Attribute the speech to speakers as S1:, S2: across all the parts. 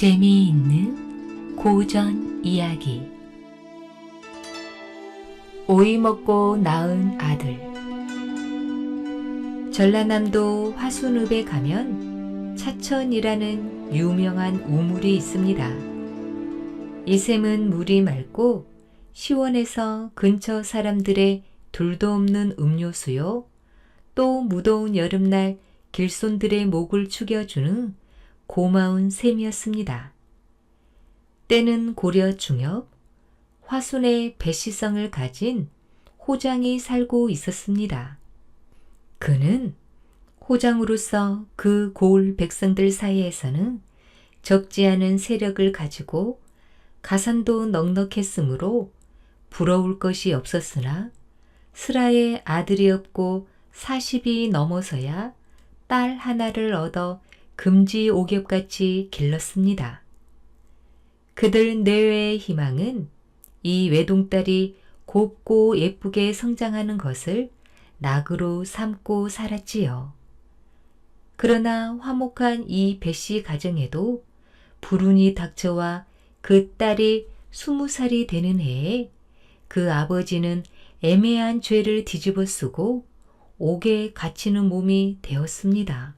S1: 재미있는 고전 이야기. 오이 먹고 낳은 아들. 전라남도 화순읍에 가면 차천이라는 유명한 우물이 있습니다. 이 샘은 물이 맑고 시원해서 근처 사람들의 둘도 없는 음료수요, 또 무더운 여름날 길손들의 목을 축여주는 고마운 샘이었습니다. 때는 고려 중엽, 화순에 배씨성을 가진 호장이 살고 있었습니다. 그는 호장으로서 그 고을 백성들 사이에서는 적지 않은 세력을 가지고 가산도 넉넉했으므로 부러울 것이 없었으나 슬하에 아들이 없고 40이 넘어서야 딸 하나를 얻어 금지오겹같이 길렀습니다. 그들 내외의 희망은 이 외동딸이 곱고 예쁘게 성장하는 것을 낙으로 삼고 살았지요. 그러나 화목한 이 배씨 가정에도 불운이 닥쳐와 그 딸이 20살이 되는 해에 그 아버지는 애매한 죄를 뒤집어 쓰고 옥에 갇히는 몸이 되었습니다.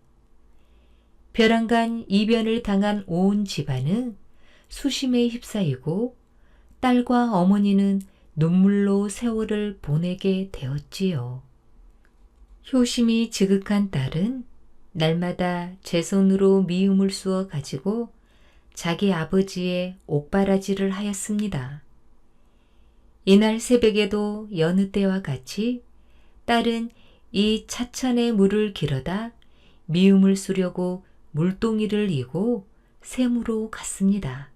S1: 벼랑간 이변을 당한 온 집안은 수심에 휩싸이고 딸과 어머니는 눈물로 세월을 보내게 되었지요. 효심이 지극한 딸은 날마다 제 손으로 미음을 쑤어 가지고 자기 아버지의 옥바라지를 하였습니다. 이날 새벽에도 여느 때와 같이 딸은 이 차천의 물을 길어다 미음을 쑤려고 물동이를 이고 샘으로 갔습니다.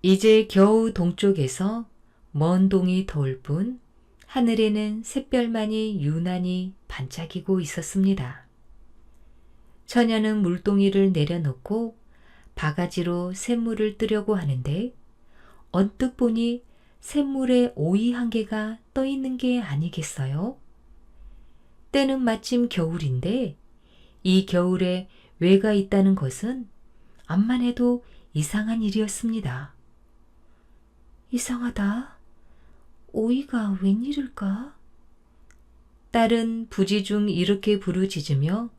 S1: 이제 겨우 동쪽에서 먼 동이 더울 뿐 하늘에는 샛별만이 유난히 반짝이고 있었습니다. 처녀는 물동이를 내려놓고 바가지로 샘물을 뜨려고 하는데 언뜻 보니 샘물에 오이 한 개가 떠 있는 게 아니겠어요? 때는 마침 겨울인데 이 겨울에 왜가 있다는 것은 암만 해도 이상한 일이었습니다. 이상하다. 오이가 웬일일까? 딸은 부지중 이렇게 부르짖으며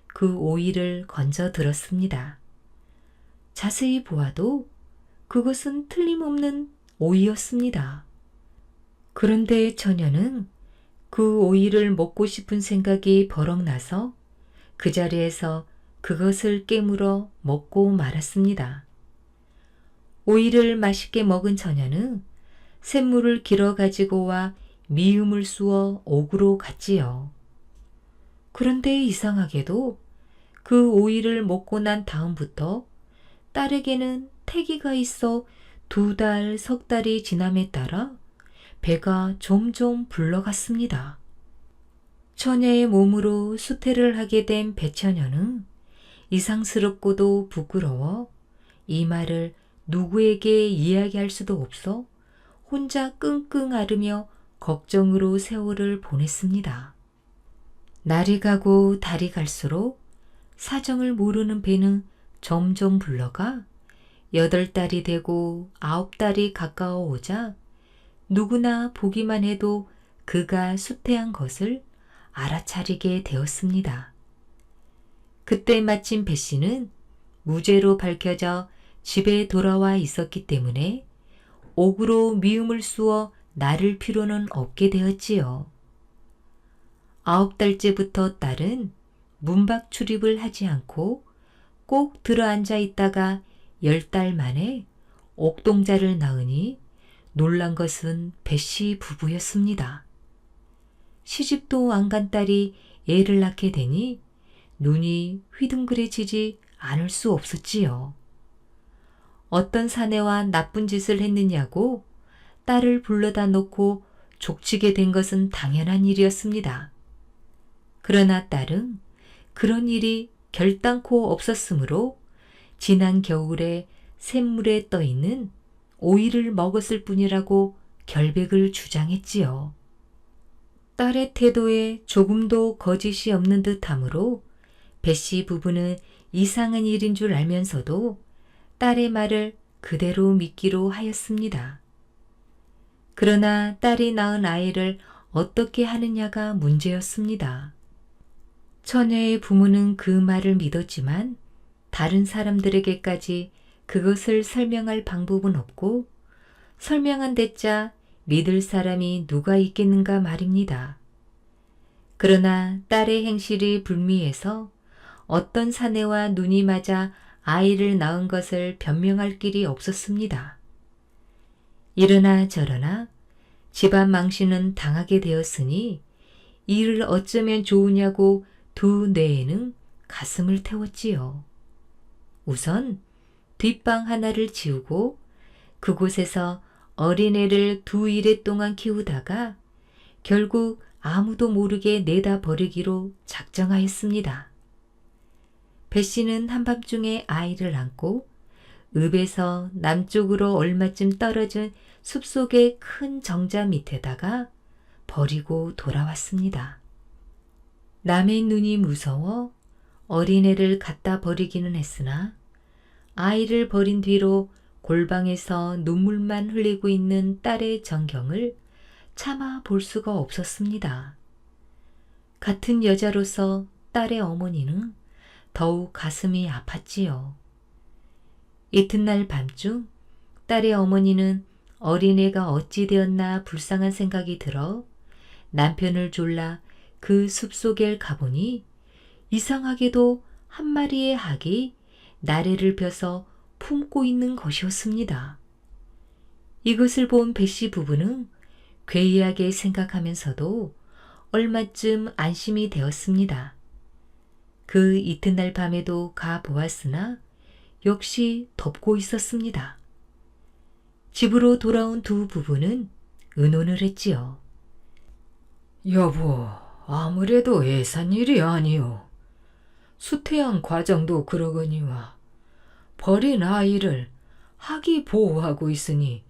S1: 그 오이를 건져 들었습니다. 자세히 보아도 그것은 틀림없는 오이였습니다. 그런데 처녀는 그 오이를 먹고 싶은 생각이 버럭 나서 그 자리에서 그것을 깨물어 먹고 말았습니다. 오이를 맛있게 먹은 처녀는 샘물을 길어 가지고 와 미음을 쑤어 옥으로 갔지요. 그런데 이상하게도 그 오이를 먹고 난 다음부터 딸에게는 태기가 있어 2달, 석 달이 지남에 따라 배가 점점 불러갔습니다. 처녀의 몸으로 수태를 하게 된 배처녀는 이상스럽고도 부끄러워 이 말을 누구에게 이야기할 수도 없어 혼자 끙끙 앓으며 걱정으로 세월을 보냈습니다. 날이 가고 달이 갈수록 사정을 모르는 배는 점점 불러가 8달이 되고 9달이 가까워 오자 누구나 보기만 해도 그가 수태한 것을 알아차리게 되었습니다. 그때 마침 배씨는 무죄로 밝혀져 집에 돌아와 있었기 때문에 옥으로 미움을 쑤어 나를 필요는 없게 되었지요. 9달째부터 딸은 문밖 출입을 하지 않고 꼭 들어앉아 있다가 10달 만에 옥동자를 낳으니 놀란 것은 배씨 부부였습니다. 시집도 안 간 딸이 애를 낳게 되니 눈이 휘둥그레지지 않을 수 없었지요. 어떤 사내와 나쁜 짓을 했느냐고 딸을 불러다 놓고 족치게 된 것은 당연한 일이었습니다. 그러나 딸은 그런 일이 결단코 없었으므로 지난 겨울에 샘물에 떠 있는 오이를 먹었을 뿐이라고 결백을 주장했지요. 딸의 태도에 조금도 거짓이 없는 듯하므로 배씨 부부는 이상한 일인 줄 알면서도 딸의 말을 그대로 믿기로 하였습니다. 그러나 딸이 낳은 아이를 어떻게 하느냐가 문제였습니다. 처녀의 부모는 그 말을 믿었지만 다른 사람들에게까지 그것을 설명할 방법은 없고 설명한 대자 믿을 사람이 누가 있겠는가 말입니다. 그러나 딸의 행실이 불미해서 어떤 사내와 눈이 맞아 아이를 낳은 것을 변명할 길이 없었습니다. 이러나 저러나 집안 망신은 당하게 되었으니 이를 어쩌면 좋으냐고 두 뇌에는 가슴을 태웠지요. 우선 뒷방 하나를 지우고 그곳에서 어린애를 2일에 동안 키우다가 결국 아무도 모르게 내다 버리기로 작정하였습니다. 배 씨는 한밤중에 아이를 안고 읍에서 남쪽으로 얼마쯤 떨어진 숲속의 큰 정자 밑에다가 버리고 돌아왔습니다. 남의 눈이 무서워 어린애를 갖다 버리기는 했으나 아이를 버린 뒤로 골방에서 눈물만 흘리고 있는 딸의 전경을 참아 볼 수가 없었습니다. 같은 여자로서 딸의 어머니는 더욱 가슴이 아팠지요. 이튿날 밤중 딸의 어머니는 어린애가 어찌 되었나 불쌍한 생각이 들어 남편을 졸라 그 숲속에 가보니 이상하게도 한 마리의 학이 나래를 펴서 품고 있는 것이었습니다. 이것을 본 배씨 부부는 괴이하게 생각하면서도 얼마쯤 안심이 되었습니다. 그 이튿날 밤에도 가 보았으나 역시 덮고 있었습니다. 집으로 돌아온 두 부부는 의논을 했지요.
S2: 여보, 아무래도 애산 일이 아니오. 수태양 과정도 그러거니와 버린 아이를 학이 보호하고 있으니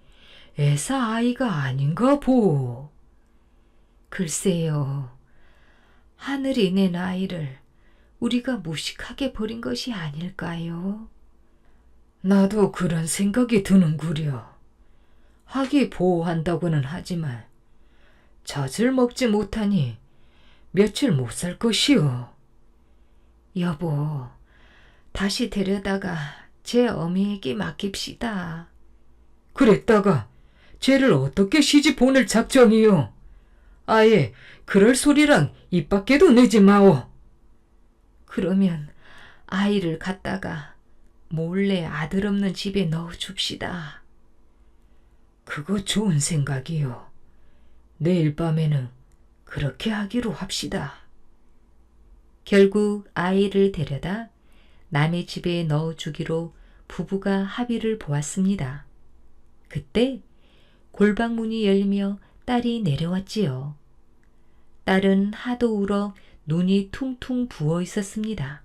S2: 애사 아이가 아닌가 보오.
S1: 글쎄요. 하늘이 낸 아이를 우리가 무식하게 버린 것이 아닐까요?
S2: 나도 그런 생각이 드는구려. 학이 보호한다고는 하지만 젖을 먹지 못하니 며칠 못 살 것이오.
S1: 여보, 다시 데려다가 제 어미에게 맡깁시다.
S2: 그랬다가 쟤를 어떻게 시집 보낼 작정이오? 아예 그럴 소리랑 입 밖에도 내지 마오.
S1: 그러면 아이를 갖다가 몰래 아들 없는 집에 넣어줍시다.
S2: 그거 좋은 생각이요. 내일 밤에는 그렇게 하기로 합시다.
S1: 결국 아이를 데려다 남의 집에 넣어주기로 부부가 합의를 보았습니다. 그때 골방문이 열리며 딸이 내려왔지요. 딸은 하도 울어 눈이 퉁퉁 부어 있었습니다.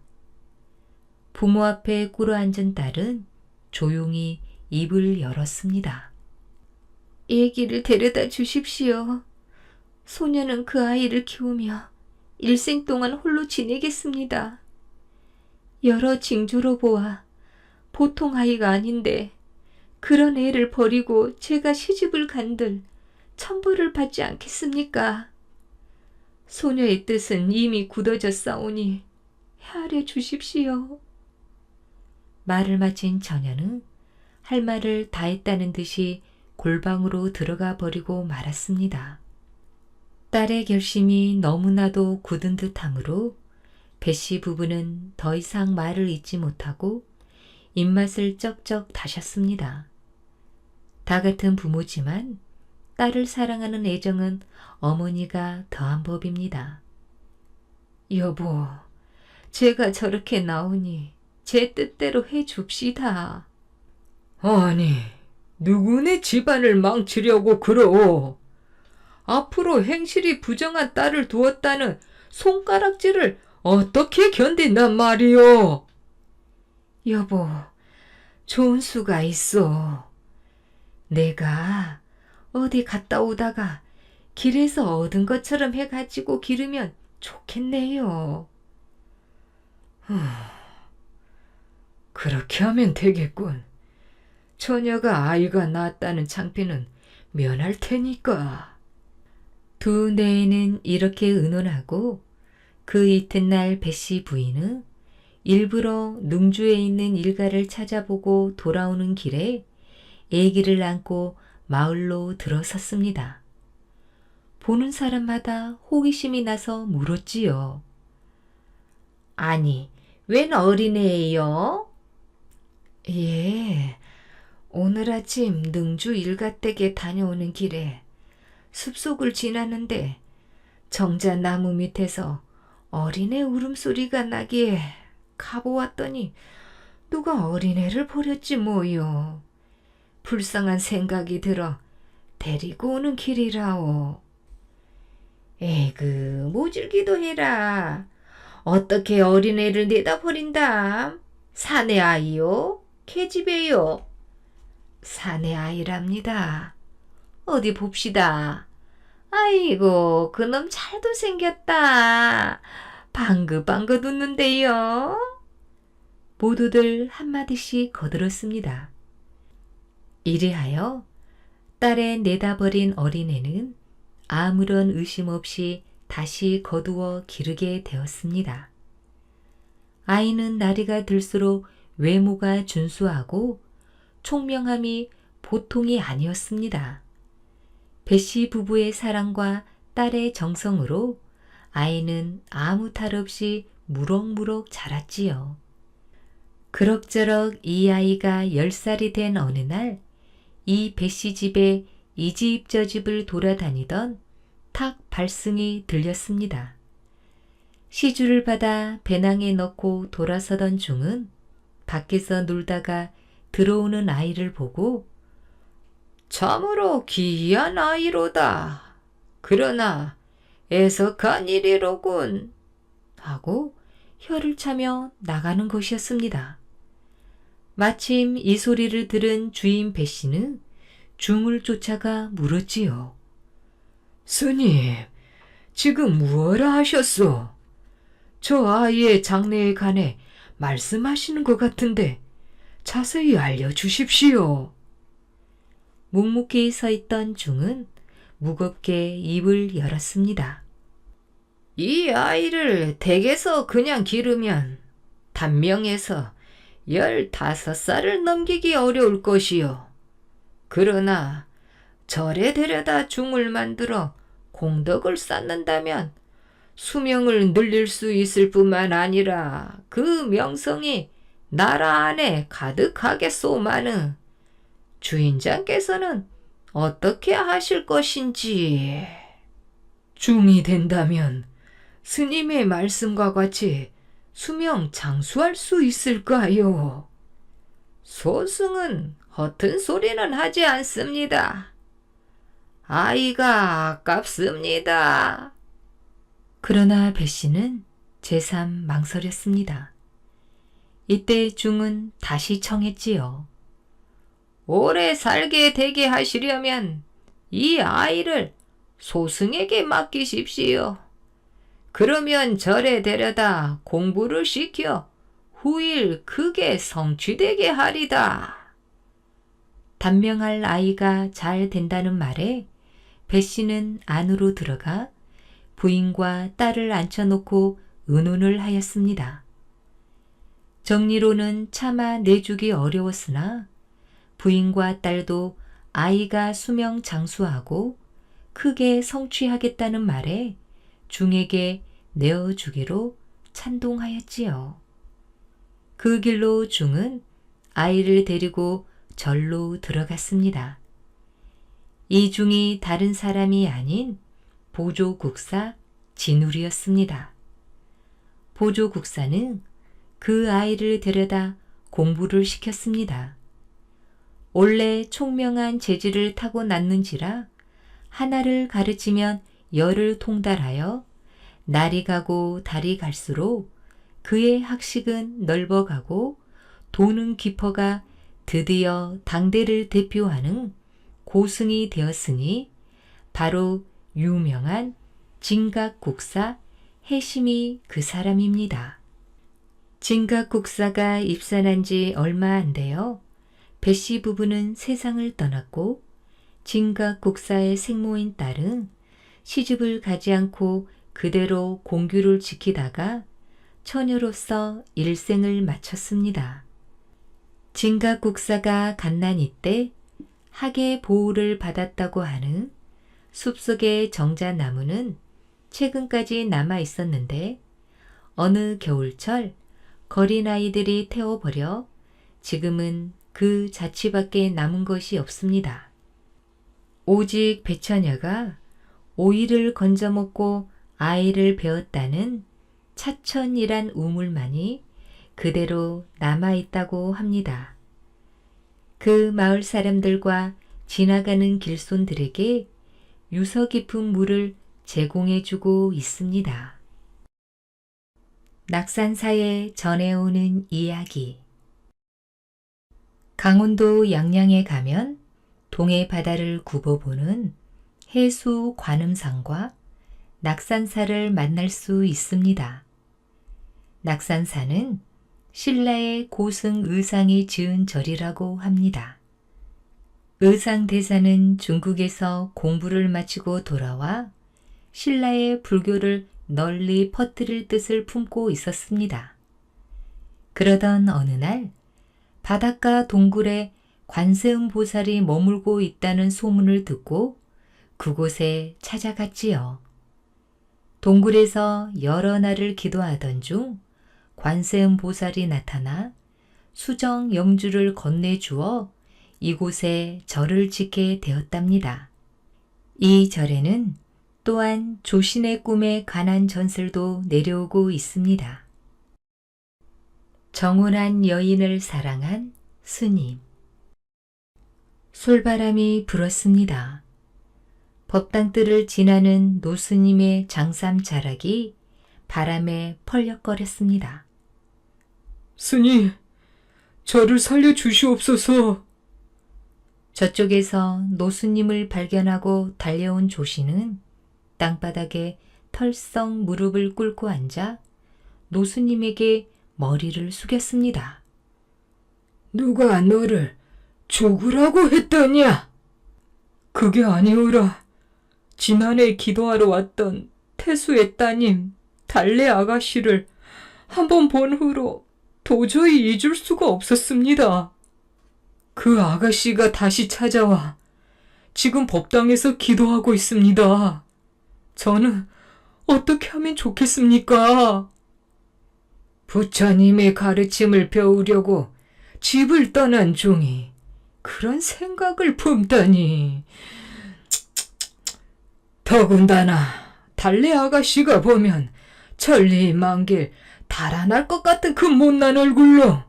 S1: 부모 앞에 꿇어앉은 딸은 조용히 입을 열었습니다. 애기를 데려다 주십시오. 소녀는 그 아이를 키우며 일생 동안 홀로 지내겠습니다. 여러 징조로 보아 보통 아이가 아닌데 그런 애를 버리고 제가 시집을 간들 천벌을 받지 않겠습니까? 소녀의 뜻은 이미 굳어졌사오니 헤아려 주십시오. 말을 마친 처녀는 할 말을 다 했다는 듯이 골방으로 들어가 버리고 말았습니다. 딸의 결심이 너무나도 굳은 듯하므로 배씨 부부는 더 이상 말을 잇지 못하고 입맛을 쩍쩍 다셨습니다. 다 같은 부모지만 딸을 사랑하는 애정은 어머니가 더한 법입니다. 여보, 제가 저렇게 나오니 제 뜻대로 해줍시다.
S2: 아니, 누구네 집안을 망치려고 그러오. 앞으로 행실이 부정한 딸을 두었다는 손가락질을 어떻게 견딘단 말이오?
S1: 여보, 좋은 수가 있어. 내가 어디 갔다 오다가 길에서 얻은 것처럼 해가지고 기르면 좋겠네요.
S2: 그렇게 하면 되겠군. 처녀가 아이가 낳았다는 창피는 면할 테니까.
S1: 두 내에는 이렇게 의논하고 그 이튿날 배씨 부인은 일부러 능주에 있는 일가를 찾아보고 돌아오는 길에 아기를 안고 마을로 들어섰습니다. 보는 사람마다 호기심이 나서 물었지요. 아니, 웬 어린애예요? 예, 오늘 아침 능주 일가댁에 다녀오는 길에 숲속을 지나는데 정자 나무 밑에서 어린애 울음소리가 나기에 가보았더니 누가 어린애를 버렸지 뭐요. 불쌍한 생각이 들어 데리고 오는 길이라오. 에이그 모질기도 해라. 어떻게 어린애를 내다 버린담? 사내 아이요? 계집애요? 사내 아이랍니다. 어디 봅시다. 아이고 그놈 잘도 생겼다. 방긋방긋 웃는데요. 모두들 한마디씩 거들었습니다. 이리하여 딸의 내다버린 어린애는 아무런 의심 없이 다시 거두어 기르게 되었습니다. 아이는 나이가 들수록 외모가 준수하고 총명함이 보통이 아니었습니다. 배씨 부부의 사랑과 딸의 정성으로 아이는 아무 탈 없이 무럭무럭 자랐지요. 그럭저럭 이 아이가 10살이 된 어느 날 이 배씨 집에 이 집 저 집을 돌아다니던 탁 발승이 들렸습니다. 시주를 받아 배낭에 넣고 돌아서던 중은 밖에서 놀다가 들어오는 아이를 보고 참으로 기이한 아이로다. 그러나 애석한 일이로군 하고 혀를 차며 나가는 것이었습니다. 마침 이 소리를 들은 주인 배씨는 중을 쫓아가 물었지요.
S2: 스님, 지금 무엇라 하셨소? 저 아이의 장래에 관해 말씀하시는 것 같은데 자세히 알려주십시오.
S1: 묵묵히 서 있던 중은 무겁게 입을 열었습니다. 이 아이를 댁에서 그냥 기르면 단명해서 15살을 넘기기 어려울 것이요. 그러나 절에 데려다 중을 만들어 공덕을 쌓는다면 수명을 늘릴 수 있을 뿐만 아니라 그 명성이 나라 안에 가득하겠소마는 주인장께서는 어떻게 하실 것인지.
S2: 중이 된다면 스님의 말씀과 같이 수명 장수할 수 있을까요?
S1: 소승은 허튼 소리는 하지 않습니다. 아이가 아깝습니다. 그러나 배씨는 제삼 망설였습니다. 이때 중은 다시 청했지요. 오래 살게 되게 하시려면 이 아이를 소승에게 맡기십시오. 그러면 절에 데려다 공부를 시켜 후일 크게 성취되게 하리다. 단명할 아이가 잘 된다는 말에 배씨는 안으로 들어가 부인과 딸을 앉혀놓고 의논을 하였습니다. 정리로는 차마 내주기 어려웠으나 부인과 딸도 아이가 수명 장수하고 크게 성취하겠다는 말에 중에게 내어주기로 찬동하였지요. 그 길로 중은 아이를 데리고 절로 들어갔습니다. 이 중이 다른 사람이 아닌 보조국사 진울이었습니다. 보조국사는 그 아이를 데려다 공부를 시켰습니다. 원래 총명한 재질을 타고났는지라 하나를 가르치면 열을 통달하여 날이 가고 달이 갈수록 그의 학식은 넓어가고 도는 깊어가 드디어 당대를 대표하는 고승이 되었으니 바로 유명한 진각국사 해심이 그 사람입니다. 진각국사가 입산한 지 얼마 안 되어 배씨 부부는 세상을 떠났고 진각국사의 생모인 딸은 시집을 가지 않고 그대로 공규를 지키다가 처녀로서 일생을 마쳤습니다. 진각국사가 갓난이 때 학의 보호를 받았다고 하는 숲속의 정자나무는 최근까지 남아 있었는데 어느 겨울철 거린 아이들이 태워버려 지금은 그 자취밖에 남은 것이 없습니다. 오직 배처녀가 오이를 건져 먹고 아이를 배웠다는 차천이란 우물만이 그대로 남아있다고 합니다. 그 마을 사람들과 지나가는 길손들에게 유서 깊은 물을 제공해주고 있습니다. 낙산사에 전해오는 이야기. 강원도 양양에 가면 동해 바다를 굽어보는 해수 관음산과 낙산사를 만날 수 있습니다. 낙산사는 신라의 고승 의상이 지은 절이라고 합니다. 의상대사는 중국에서 공부를 마치고 돌아와 신라의 불교를 널리 퍼뜨릴 뜻을 품고 있었습니다. 그러던 어느 날 바닷가 동굴에 관세음 보살이 머물고 있다는 소문을 듣고 그곳에 찾아갔지요. 동굴에서 여러 날을 기도하던 중 관세음 보살이 나타나 수정 염주를 건네주어 이곳에 절을 짓게 되었답니다. 이 절에는 또한 조신의 꿈에 관한 전설도 내려오고 있습니다. 정혼한 여인을 사랑한 스님. 솔바람이 불었습니다. 법당들을 지나는 노스님의 장삼 자락이 바람에 펄럭거렸습니다.
S2: 스님, 저를 살려주시옵소서.
S1: 저쪽에서 노스님을 발견하고 달려온 조씨는 땅바닥에 털썩 무릎을 꿇고 앉아 노스님에게 머리를 숙였습니다.
S2: 누가 너를 죽으라고 했더냐? 그게 아니오라. 지난해 기도하러 왔던 태수의 따님 달래 아가씨를 한 번 본 후로 도저히 잊을 수가 없었습니다. 그 아가씨가 다시 찾아와 지금 법당에서 기도하고 있습니다. 저는 어떻게 하면 좋겠습니까? 부처님의 가르침을 배우려고 집을 떠난 종이 그런 생각을 품다니. 더군다나 달래 아가씨가 보면 천리만길 달아날 것 같은 그 못난 얼굴로.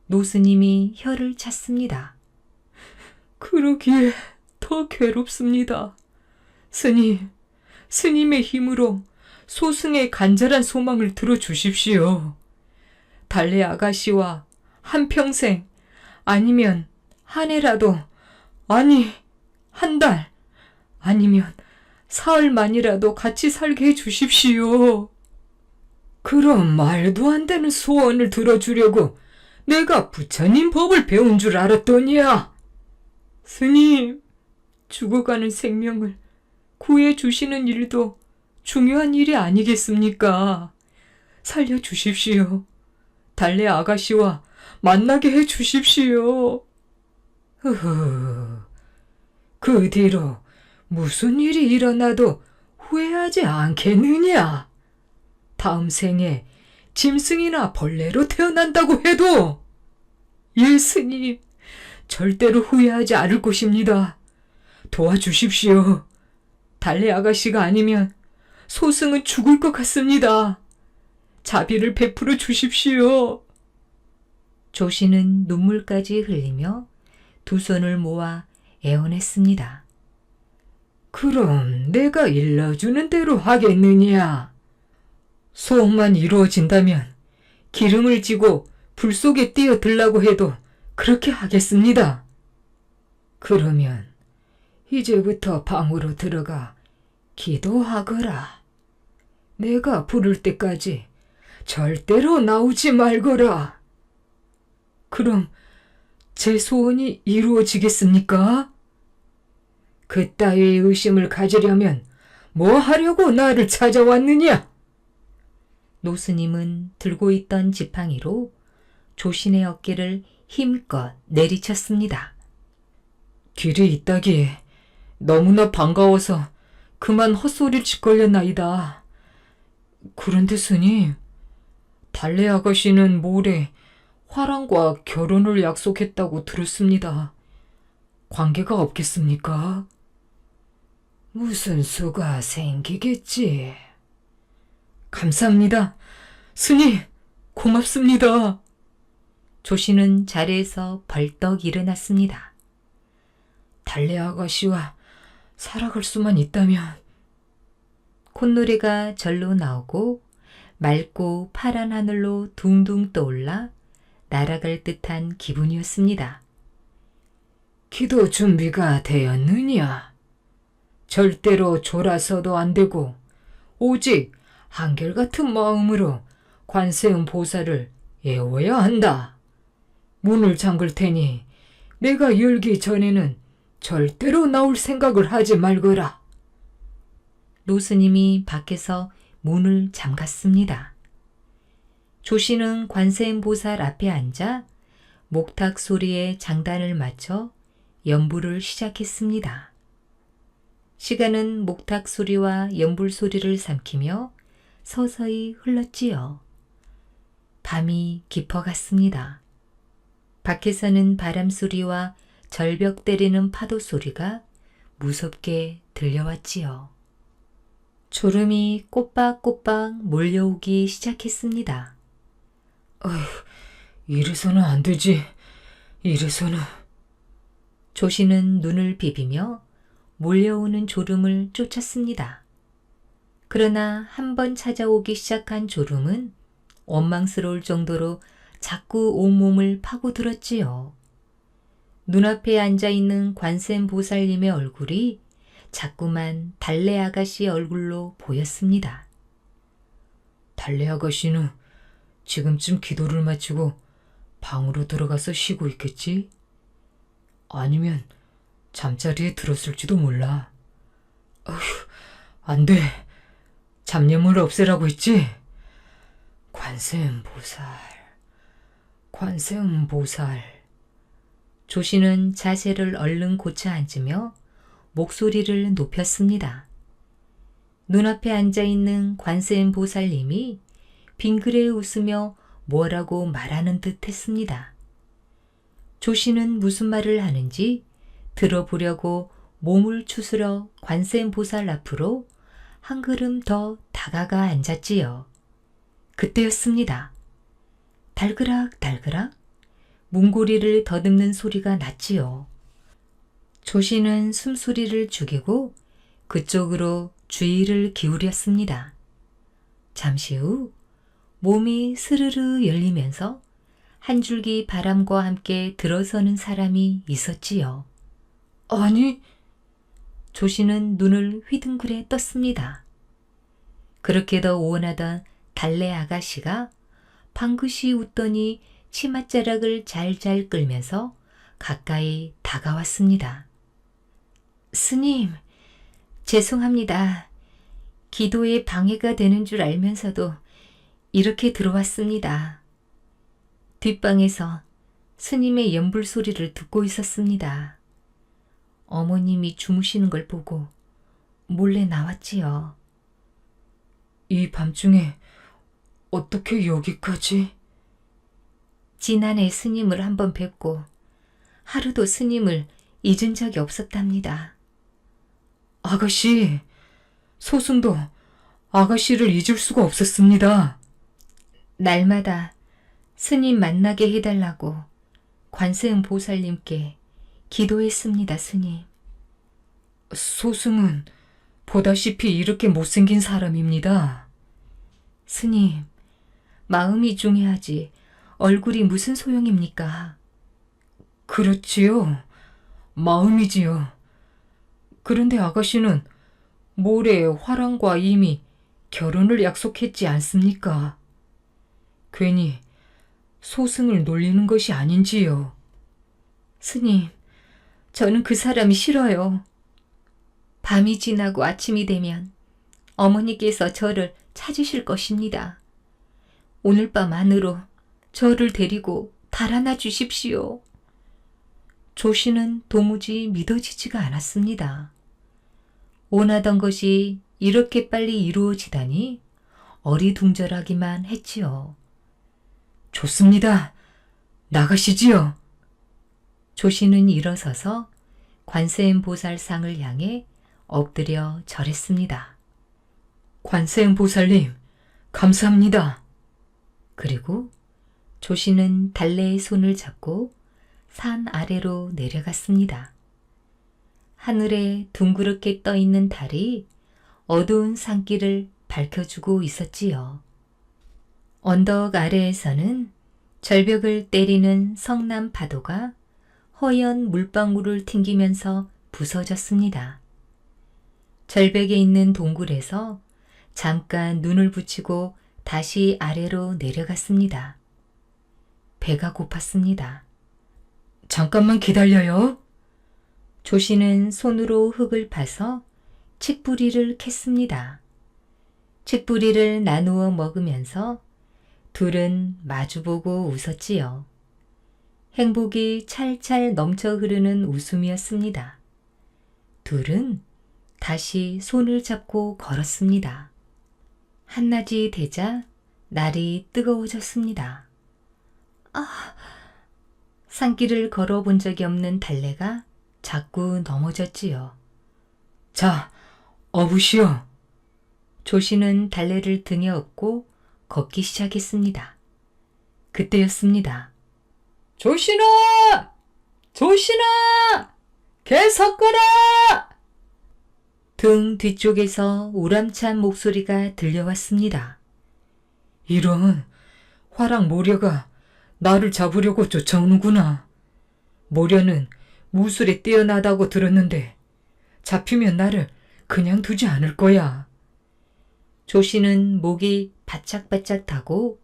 S1: 노스님이 혀를 찼습니다.
S2: 그러기에 더 괴롭습니다. 스님의 힘으로 소승의 간절한 소망을 들어주십시오. 달래 아가씨와 한평생 아니면 한 해라도, 아니 한 달 아니면 사흘만이라도 같이 살게 해주십시오. 그럼 말도 안 되는 소원을 들어주려고 내가 부처님 법을 배운 줄 알았더냐? 스님, 죽어가는 생명을 구해주시는 일도 중요한 일이 아니겠습니까? 살려주십시오. 달래 아가씨와 만나게 해주십시오. 그 뒤로 무슨 일이 일어나도 후회하지 않겠느냐? 다음 생에 짐승이나 벌레로 태어난다고 해도. 예, 스님, 절대로 후회하지 않을 것입니다. 도와주십시오. 달래 아가씨가 아니면 소승은 죽을 것 같습니다. 자비를 베풀어 주십시오.
S1: 조씨는 눈물까지 흘리며 두 손을 모아 애원했습니다.
S2: 그럼 내가 일러주는 대로 하겠느냐? 소원만 이루어진다면 기름을 지고 불 속에 뛰어들라고 해도 그렇게 하겠습니다. 그러면 이제부터 방으로 들어가 기도하거라. 내가 부를 때까지 절대로 나오지 말거라. 그럼 제 소원이 이루어지겠습니까? 그따위의 의심을 가지려면 뭐 하려고 나를 찾아왔느냐?
S1: 노스님은 들고 있던 지팡이로 조신의 어깨를 힘껏 내리쳤습니다.
S2: 길이 있다기에 너무나 반가워서 그만 헛소리를 짓걸렸나이다. 그런데 스님, 달래 아가씨는 모레 화랑과 결혼을 약속했다고 들었습니다. 관계가 없겠습니까? 무슨 수가 생기겠지. 감사합니다. 스님, 고맙습니다.
S1: 조신은 자리에서 벌떡 일어났습니다.
S2: 달래 아가씨와 살아갈 수만 있다면.
S1: 콧노래가 절로 나오고 맑고 파란 하늘로 둥둥 떠올라 날아갈 듯한 기분이었습니다.
S2: 기도 준비가 되었느냐? 절대로 졸아서도 안 되고 오직 한결같은 마음으로 관세음 보살을 애워야 한다. 문을 잠글 테니 내가 열기 전에는 절대로 나올 생각을 하지 말거라.
S1: 노스님이 밖에서 문을 잠갔습니다. 조씨는 관세음 보살 앞에 앉아 목탁 소리에 장단을 맞춰 연불을 시작했습니다. 시간은 목탁 소리와 연불 소리를 삼키며 서서히 흘렀지요. 밤이 깊어갔습니다. 밖에서는 바람 소리와 절벽 때리는 파도 소리가 무섭게 들려왔지요. 졸음이 꼬박꼬박 몰려오기 시작했습니다.
S2: 이래서는 안 되지. 이래서는.
S1: 조씨는 눈을 비비며 몰려오는 졸음을 쫓았습니다. 그러나 한번 찾아오기 시작한 졸음은 원망스러울 정도로 자꾸 온몸을 파고들었지요. 눈앞에 앉아있는 관세음 보살님의 얼굴이 자꾸만 달래 아가씨 얼굴로 보였습니다.
S2: 달래 아가씨는 지금쯤 기도를 마치고 방으로 들어가서 쉬고 있겠지? 아니면 잠자리에 들었을지도 몰라. 안 돼. 잡념을 없애라고 했지? 관세음 보살, 관세음 보살.
S1: 조씨는 자세를 얼른 고쳐 앉으며 목소리를 높였습니다. 눈앞에 앉아있는 관세음 보살님이 빙그레 웃으며 뭐라고 말하는 듯 했습니다. 조씨는 무슨 말을 하는지 들어보려고 몸을 추스러 관세음 보살 앞으로 한 걸음 더 다가가 앉았지요. 그때였습니다. 달그락달그락 문고리를 더듬는 소리가 났지요. 조씨는 숨소리를 죽이고 그쪽으로 주의를 기울였습니다. 잠시 후 몸이 스르르 열리면서 한 줄기 바람과 함께 들어서는 사람이 있었지요.
S2: 아니,
S1: 조씨는 눈을 휘둥그레 떴습니다. 그렇게도 원하던 달래 아가씨가 방긋이 웃더니 치맛자락을 잘잘 끌면서 가까이 다가왔습니다. 스님, 죄송합니다. 기도에 방해가 되는 줄 알면서도 이렇게 들어왔습니다. 뒷방에서 스님의 연불 소리를 듣고 있었습니다. 어머님이 주무시는 걸 보고 몰래 나왔지요.
S2: 이 밤중에 어떻게 여기까지?
S1: 지난해 스님을 한번 뵙고 하루도 스님을 잊은 적이 없었답니다.
S2: 아가씨, 소순도 아가씨를 잊을 수가 없었습니다.
S1: 날마다 스님 만나게 해달라고 관세음 보살님께 기도했습니다, 스님.
S2: 소승은 보다시피 이렇게 못생긴 사람입니다.
S1: 스님, 마음이 중요하지 얼굴이 무슨 소용입니까?
S2: 그렇지요. 마음이지요. 그런데 아가씨는 모레 화랑과 이미 결혼을 약속했지 않습니까? 괜히 소승을 놀리는 것이 아닌지요.
S1: 스님, 저는 그 사람이 싫어요. 밤이 지나고 아침이 되면 어머니께서 저를 찾으실 것입니다. 오늘 밤 안으로 저를 데리고 달아나 주십시오. 조씨는 도무지 믿어지지가 않았습니다. 원하던 것이 이렇게 빨리 이루어지다니 어리둥절하기만 했지요.
S2: 좋습니다. 나가시지요.
S1: 조씨는 일어서서 관세음보살상을 향해 엎드려 절했습니다.
S2: 관세음보살님, 감사합니다.
S1: 그리고 조씨는 달래의 손을 잡고 산 아래로 내려갔습니다. 하늘에 둥그렇게 떠있는 달이 어두운 산길을 밝혀주고 있었지요. 언덕 아래에서는 절벽을 때리는 성남 파도가 허연 물방울을 튕기면서 부서졌습니다. 절벽에 있는 동굴에서 잠깐 눈을 붙이고 다시 아래로 내려갔습니다. 배가 고팠습니다.
S2: 잠깐만 기다려요.
S1: 조씨는 손으로 흙을 파서 칡뿌리를 캤습니다. 칡뿌리를 나누어 먹으면서 둘은 마주보고 웃었지요. 행복이 찰찰 넘쳐 흐르는 웃음이었습니다. 둘은 다시 손을 잡고 걸었습니다. 한낮이 되자 날이 뜨거워졌습니다. 산길을 걸어본 적이 없는 달래가 자꾸 넘어졌지요.
S2: 자, 업으시오.
S1: 조씨는 달래를 등에 업고 걷기 시작했습니다. 그때였습니다.
S2: 조신아! 조신아! 개 섞어라!
S1: 등 뒤쪽에서 우람찬 목소리가 들려왔습니다.
S2: 이런, 화랑 모려가 나를 잡으려고 쫓아오는구나. 모려는 무술에 뛰어나다고 들었는데 잡히면 나를 그냥 두지 않을 거야.
S1: 조씨는 목이 바짝바짝 타고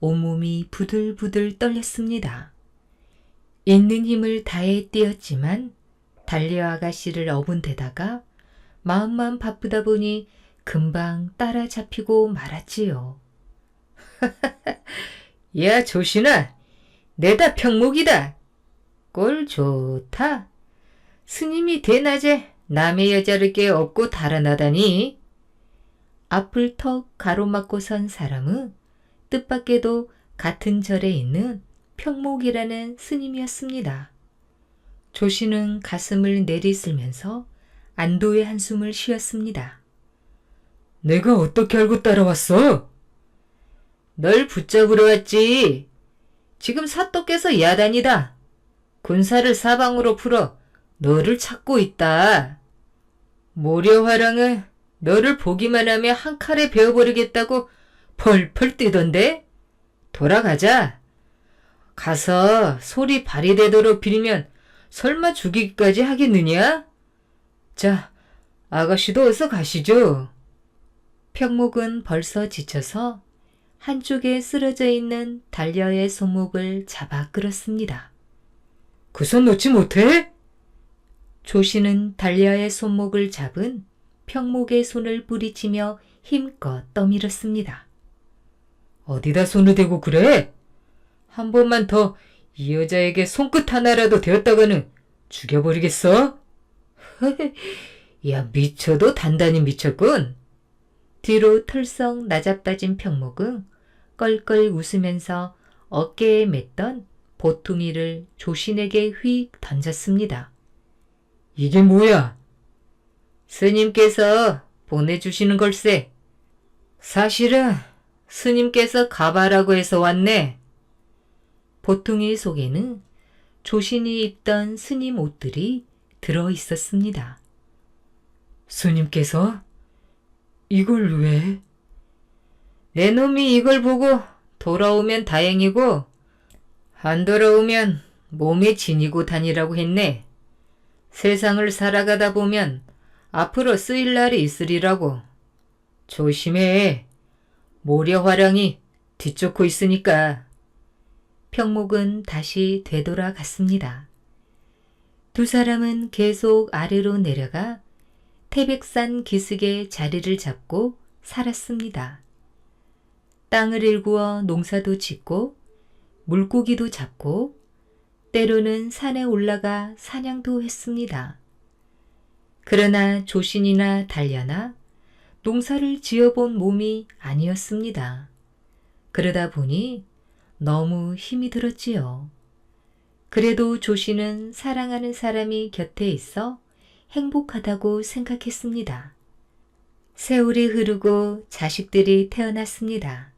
S1: 온몸이 부들부들 떨렸습니다. 있는 힘을 다해 뛰었지만 달래 아가씨를 업은 데다가 마음만 바쁘다 보니 금방 따라잡히고 말았지요.
S2: 야, 조신아, 내다 평목이다. 꼴 좋다. 스님이 대낮에 남의 여자를 깨 업고 달아나다니.
S1: 앞을 턱 가로막고 선 사람은 뜻밖에도 같은 절에 있는 평목이라는 스님이었습니다. 조씨는 가슴을 내리쓸면서 안도의 한숨을 쉬었습니다.
S2: 내가 어떻게 알고 따라왔어?
S1: 널 붙잡으러 왔지. 지금 사또께서 야단이다. 군사를 사방으로 풀어 너를 찾고 있다. 모려화랑은 너를 보기만 하면 한 칼에 베어버리겠다고 펄펄 뛰던데? 돌아가자. 가서 소리 발휘되도록 빌면 설마 죽이기까지 하겠느냐? 자, 아가씨도 어서 가시죠. 평목은 벌써 지쳐서 한쪽에 쓰러져 있는 달려의 손목을 잡아 끌었습니다.
S2: 그 손 놓지 못해?
S1: 조씨는 달려의 손목을 잡은 평목의 손을 뿌리치며 힘껏 떠밀었습니다.
S2: 어디다 손을 대고 그래? 한 번만 더 이 여자에게 손끝 하나라도 되었다가는 죽여버리겠어?
S1: 야, 미쳐도 단단히 미쳤군. 뒤로 털썩 나잡다진 평목은 껄껄 웃으면서 어깨에 맸던 보퉁이를 조신에게 휙 던졌습니다.
S2: 이게 뭐야?
S1: 스님께서 보내주시는 걸세. 사실은 스님께서 가봐라고 해서 왔네. 보퉁이 속에는 조신이 입던 스님 옷들이 들어 있었습니다.
S2: 스님께서? 이걸 왜?
S1: 내 놈이 이걸 보고 돌아오면 다행이고 안 돌아오면 몸에 지니고 다니라고 했네. 세상을 살아가다 보면 앞으로 쓰일 날이 있으리라고. 조심해. 모려화랑이 뒤쫓고 있으니까. 평목은 다시 되돌아갔습니다. 두 사람은 계속 아래로 내려가 태백산 기슭에 자리를 잡고 살았습니다. 땅을 일구어 농사도 짓고 물고기도 잡고 때로는 산에 올라가 사냥도 했습니다. 그러나 조신이나 달려나 농사를 지어본 몸이 아니었습니다. 그러다 보니 너무 힘이 들었지요. 그래도 조신은 사랑하는 사람이 곁에 있어 행복하다고 생각했습니다. 세월이 흐르고 자식들이 태어났습니다.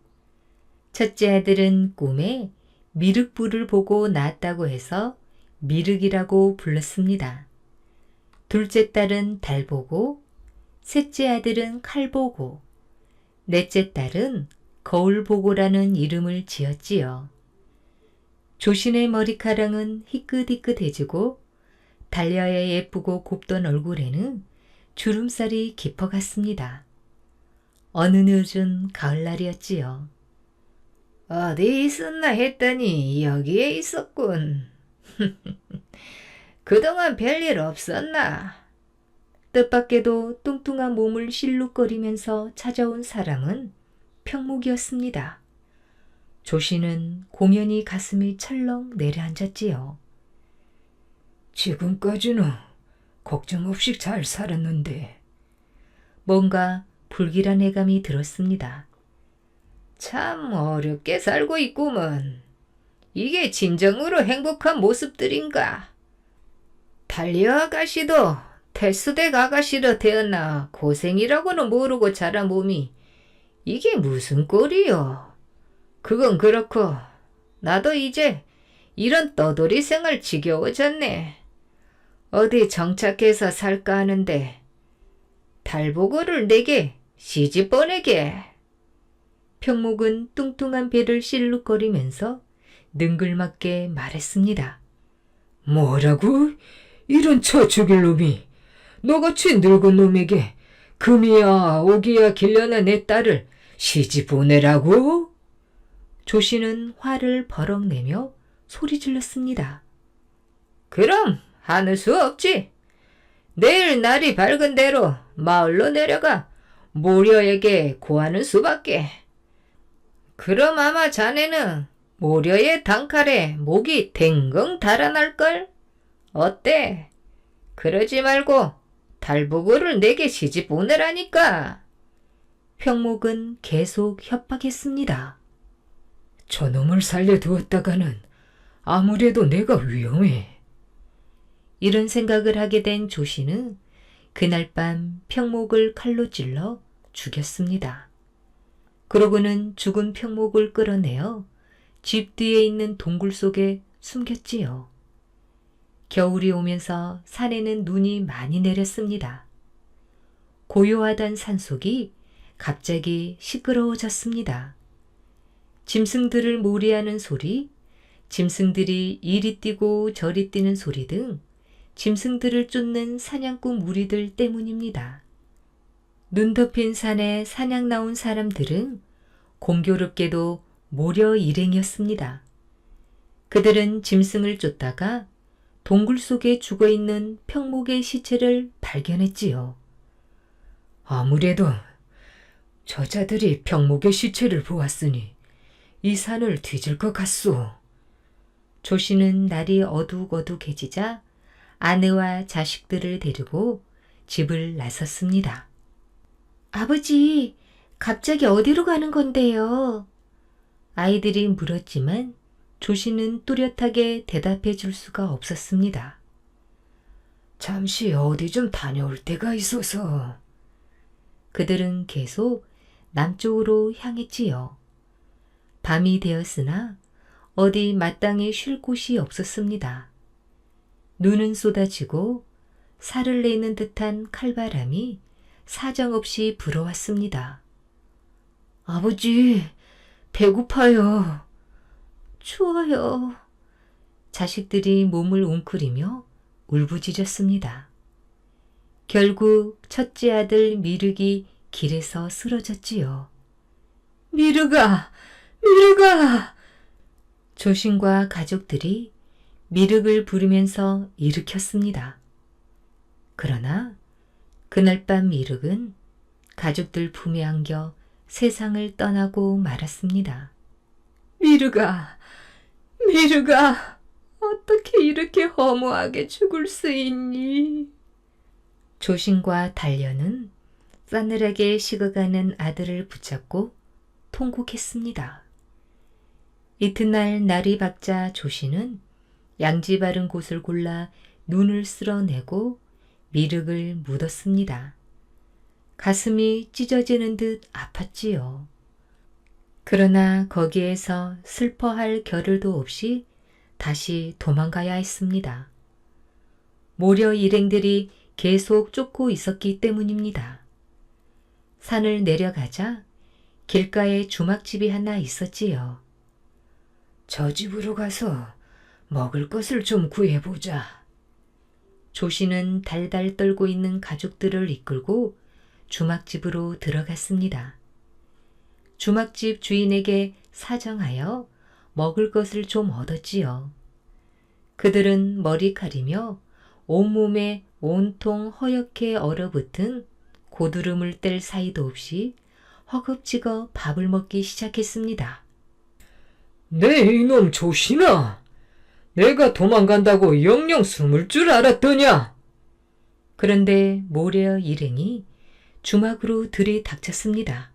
S1: 첫째 아들은 꿈에 미륵불을 보고 낳았다고 해서 미륵이라고 불렀습니다. 둘째 딸은 달 보고, 셋째 아들은 칼 보고, 넷째 딸은 거울 보고라는 이름을 지었지요. 조신의 머리카락은 희끗희끗해지고 달려의 예쁘고 곱던 얼굴에는 주름살이 깊어갔습니다. 어느 늦은 가을날이었지요. 어디 있었나 했더니 여기에 있었군. 그동안 별일 없었나? 뜻밖에도 뚱뚱한 몸을 실룩거리면서 찾아온 사람은 평목이었습니다. 조신은 공연히 가슴이 철렁 내려앉았지요.
S2: 지금까지는 걱정 없이 잘 살았는데.
S1: 뭔가 불길한 예감이 들었습니다.
S3: 참 어렵게 살고 있구먼. 이게 진정으로 행복한 모습들인가? 달리 아가씨도 태수댁 아가씨로 태어나 고생이라고는 모르고 자란 몸이 이게 무슨 꼴이요? 그건 그렇고 나도 이제 이런 떠돌이 생활 지겨워졌네. 어디 정착해서 살까 하는데 달보고를 내게 시집 보내게.
S1: 평목은 뚱뚱한 배를 실룩거리면서 능글맞게 말했습니다.
S2: 뭐라고? 이런 처 죽일 놈이 너같이 늙은 놈에게 금이야 오기야 길려는 내 딸을 시집 보내라고?
S1: 조씨는 화를 버럭 내며 소리 질렀습니다.
S3: 그럼 하는 수 없지. 내일 날이 밝은 대로 마을로 내려가 모려에게 고하는 수밖에. 그럼 아마 자네는 모려의 단칼에 목이 댕강 달아날걸? 어때? 그러지 말고 달보고를 내게 시집 보내라니까.
S1: 평목은 계속 협박했습니다.
S2: 저놈을 살려두었다가는 아무래도 내가 위험해.
S1: 이런 생각을 하게 된 조씨는 그날 밤 평목을 칼로 찔러 죽였습니다. 그러고는 죽은 평목을 끌어내어 집 뒤에 있는 동굴 속에 숨겼지요. 겨울이 오면서 산에는 눈이 많이 내렸습니다. 고요하던 산속이 갑자기 시끄러워졌습니다. 짐승들을 몰이하는 소리, 짐승들이 이리 뛰고 저리 뛰는 소리 등 짐승들을 쫓는 사냥꾼 무리들 때문입니다. 눈 덮인 산에 사냥 나온 사람들은 공교롭게도 모려 일행이었습니다. 그들은 짐승을 쫓다가 동굴 속에 죽어있는 평목의 시체를 발견했지요.
S2: 아무래도 저자들이 평목의 시체를 보았으니 이 산을 뒤질 것 같소.
S1: 조씨는 날이 어둑어둑해지자 아내와 자식들을 데리고 집을 나섰습니다. 아버지, 갑자기 어디로 가는 건데요? 아이들이 물었지만 조씨는 뚜렷하게 대답해 줄 수가 없었습니다.
S2: 잠시 어디 좀 다녀올 때가 있어서.
S1: 그들은 계속 남쪽으로 향했지요. 밤이 되었으나 어디 마땅히 쉴 곳이 없었습니다. 눈은 쏟아지고 살을 내는 듯한 칼바람이 사정없이 불어왔습니다. 아버지, 배고파요. 추워요. 자식들이 몸을 웅크리며 울부짖었습니다. 결국 첫째 아들 미륵이 길에서 쓰러졌지요. 미륵아! 미륵아! 조신과 가족들이 미륵을 부르면서 일으켰습니다. 그러나 그날 밤 미륵은 가족들 품에 안겨 세상을 떠나고 말았습니다.
S2: 미르가, 미르가, 어떻게 이렇게 허무하게 죽을 수 있니?
S1: 조신과 달려는 싸늘하게 식어가는 아들을 붙잡고 통곡했습니다. 이튿날 날이 밝자 조신은 양지 바른 곳을 골라 눈을 쓸어내고 미륵을 묻었습니다. 가슴이 찢어지는 듯 아팠지요. 그러나 거기에서 슬퍼할 겨를도 없이 다시 도망가야 했습니다. 모려 일행들이 계속 쫓고 있었기 때문입니다. 산을 내려가자 길가에 주막집이 하나 있었지요.
S2: 저 집으로 가서 먹을 것을 좀 구해보자.
S1: 조씨는 달달 떨고 있는 가족들을 이끌고 주막집으로 들어갔습니다. 주막집 주인에게 사정하여 먹을 것을 좀 얻었지요. 그들은 머리칼이며 온몸에 온통 허옇게 얼어붙은 고드름을 뗄 사이도 없이 허겁지겁 밥을 먹기 시작했습니다.
S2: 네 이놈 조신아, 내가 도망간다고 영영 숨을 줄 알았더냐?
S1: 그런데 모려 일행이 주막으로 들이닥쳤습니다.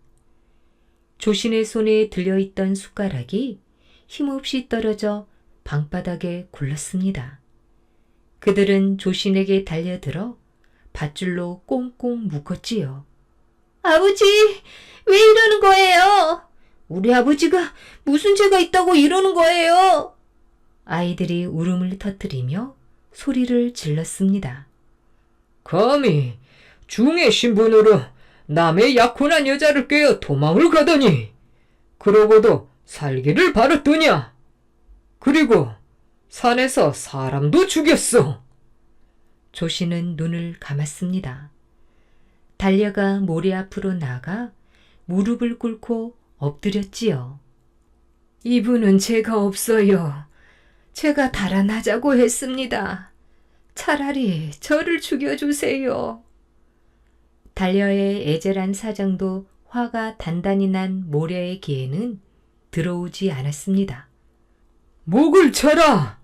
S1: 조신의 손에 들려있던 숟가락이 힘없이 떨어져 방바닥에 굴렀습니다. 그들은 조신에게 달려들어 밧줄로 꽁꽁 묶었지요.
S3: 아버지, 왜 이러는 거예요? 우리 아버지가 무슨 죄가 있다고 이러는 거예요?
S1: 아이들이 울음을 터뜨리며 소리를 질렀습니다.
S2: 감히 중의 신분으로 남의 약혼한 여자를 꿰어 도망을 가더니 그러고도 살기를 바랐더냐? 그리고 산에서 사람도 죽였어.
S1: 조씨는 눈을 감았습니다. 달려가 모래 앞으로 나가 무릎을 꿇고 엎드렸지요.
S2: 이분은 죄가 없어요. 제가 달아나자고 했습니다. 차라리 저를 죽여주세요.
S1: 달려의 애절한 사정도 화가 단단히 난 모려의 귀에는 들어오지 않았습니다.
S2: 목을 쳐라!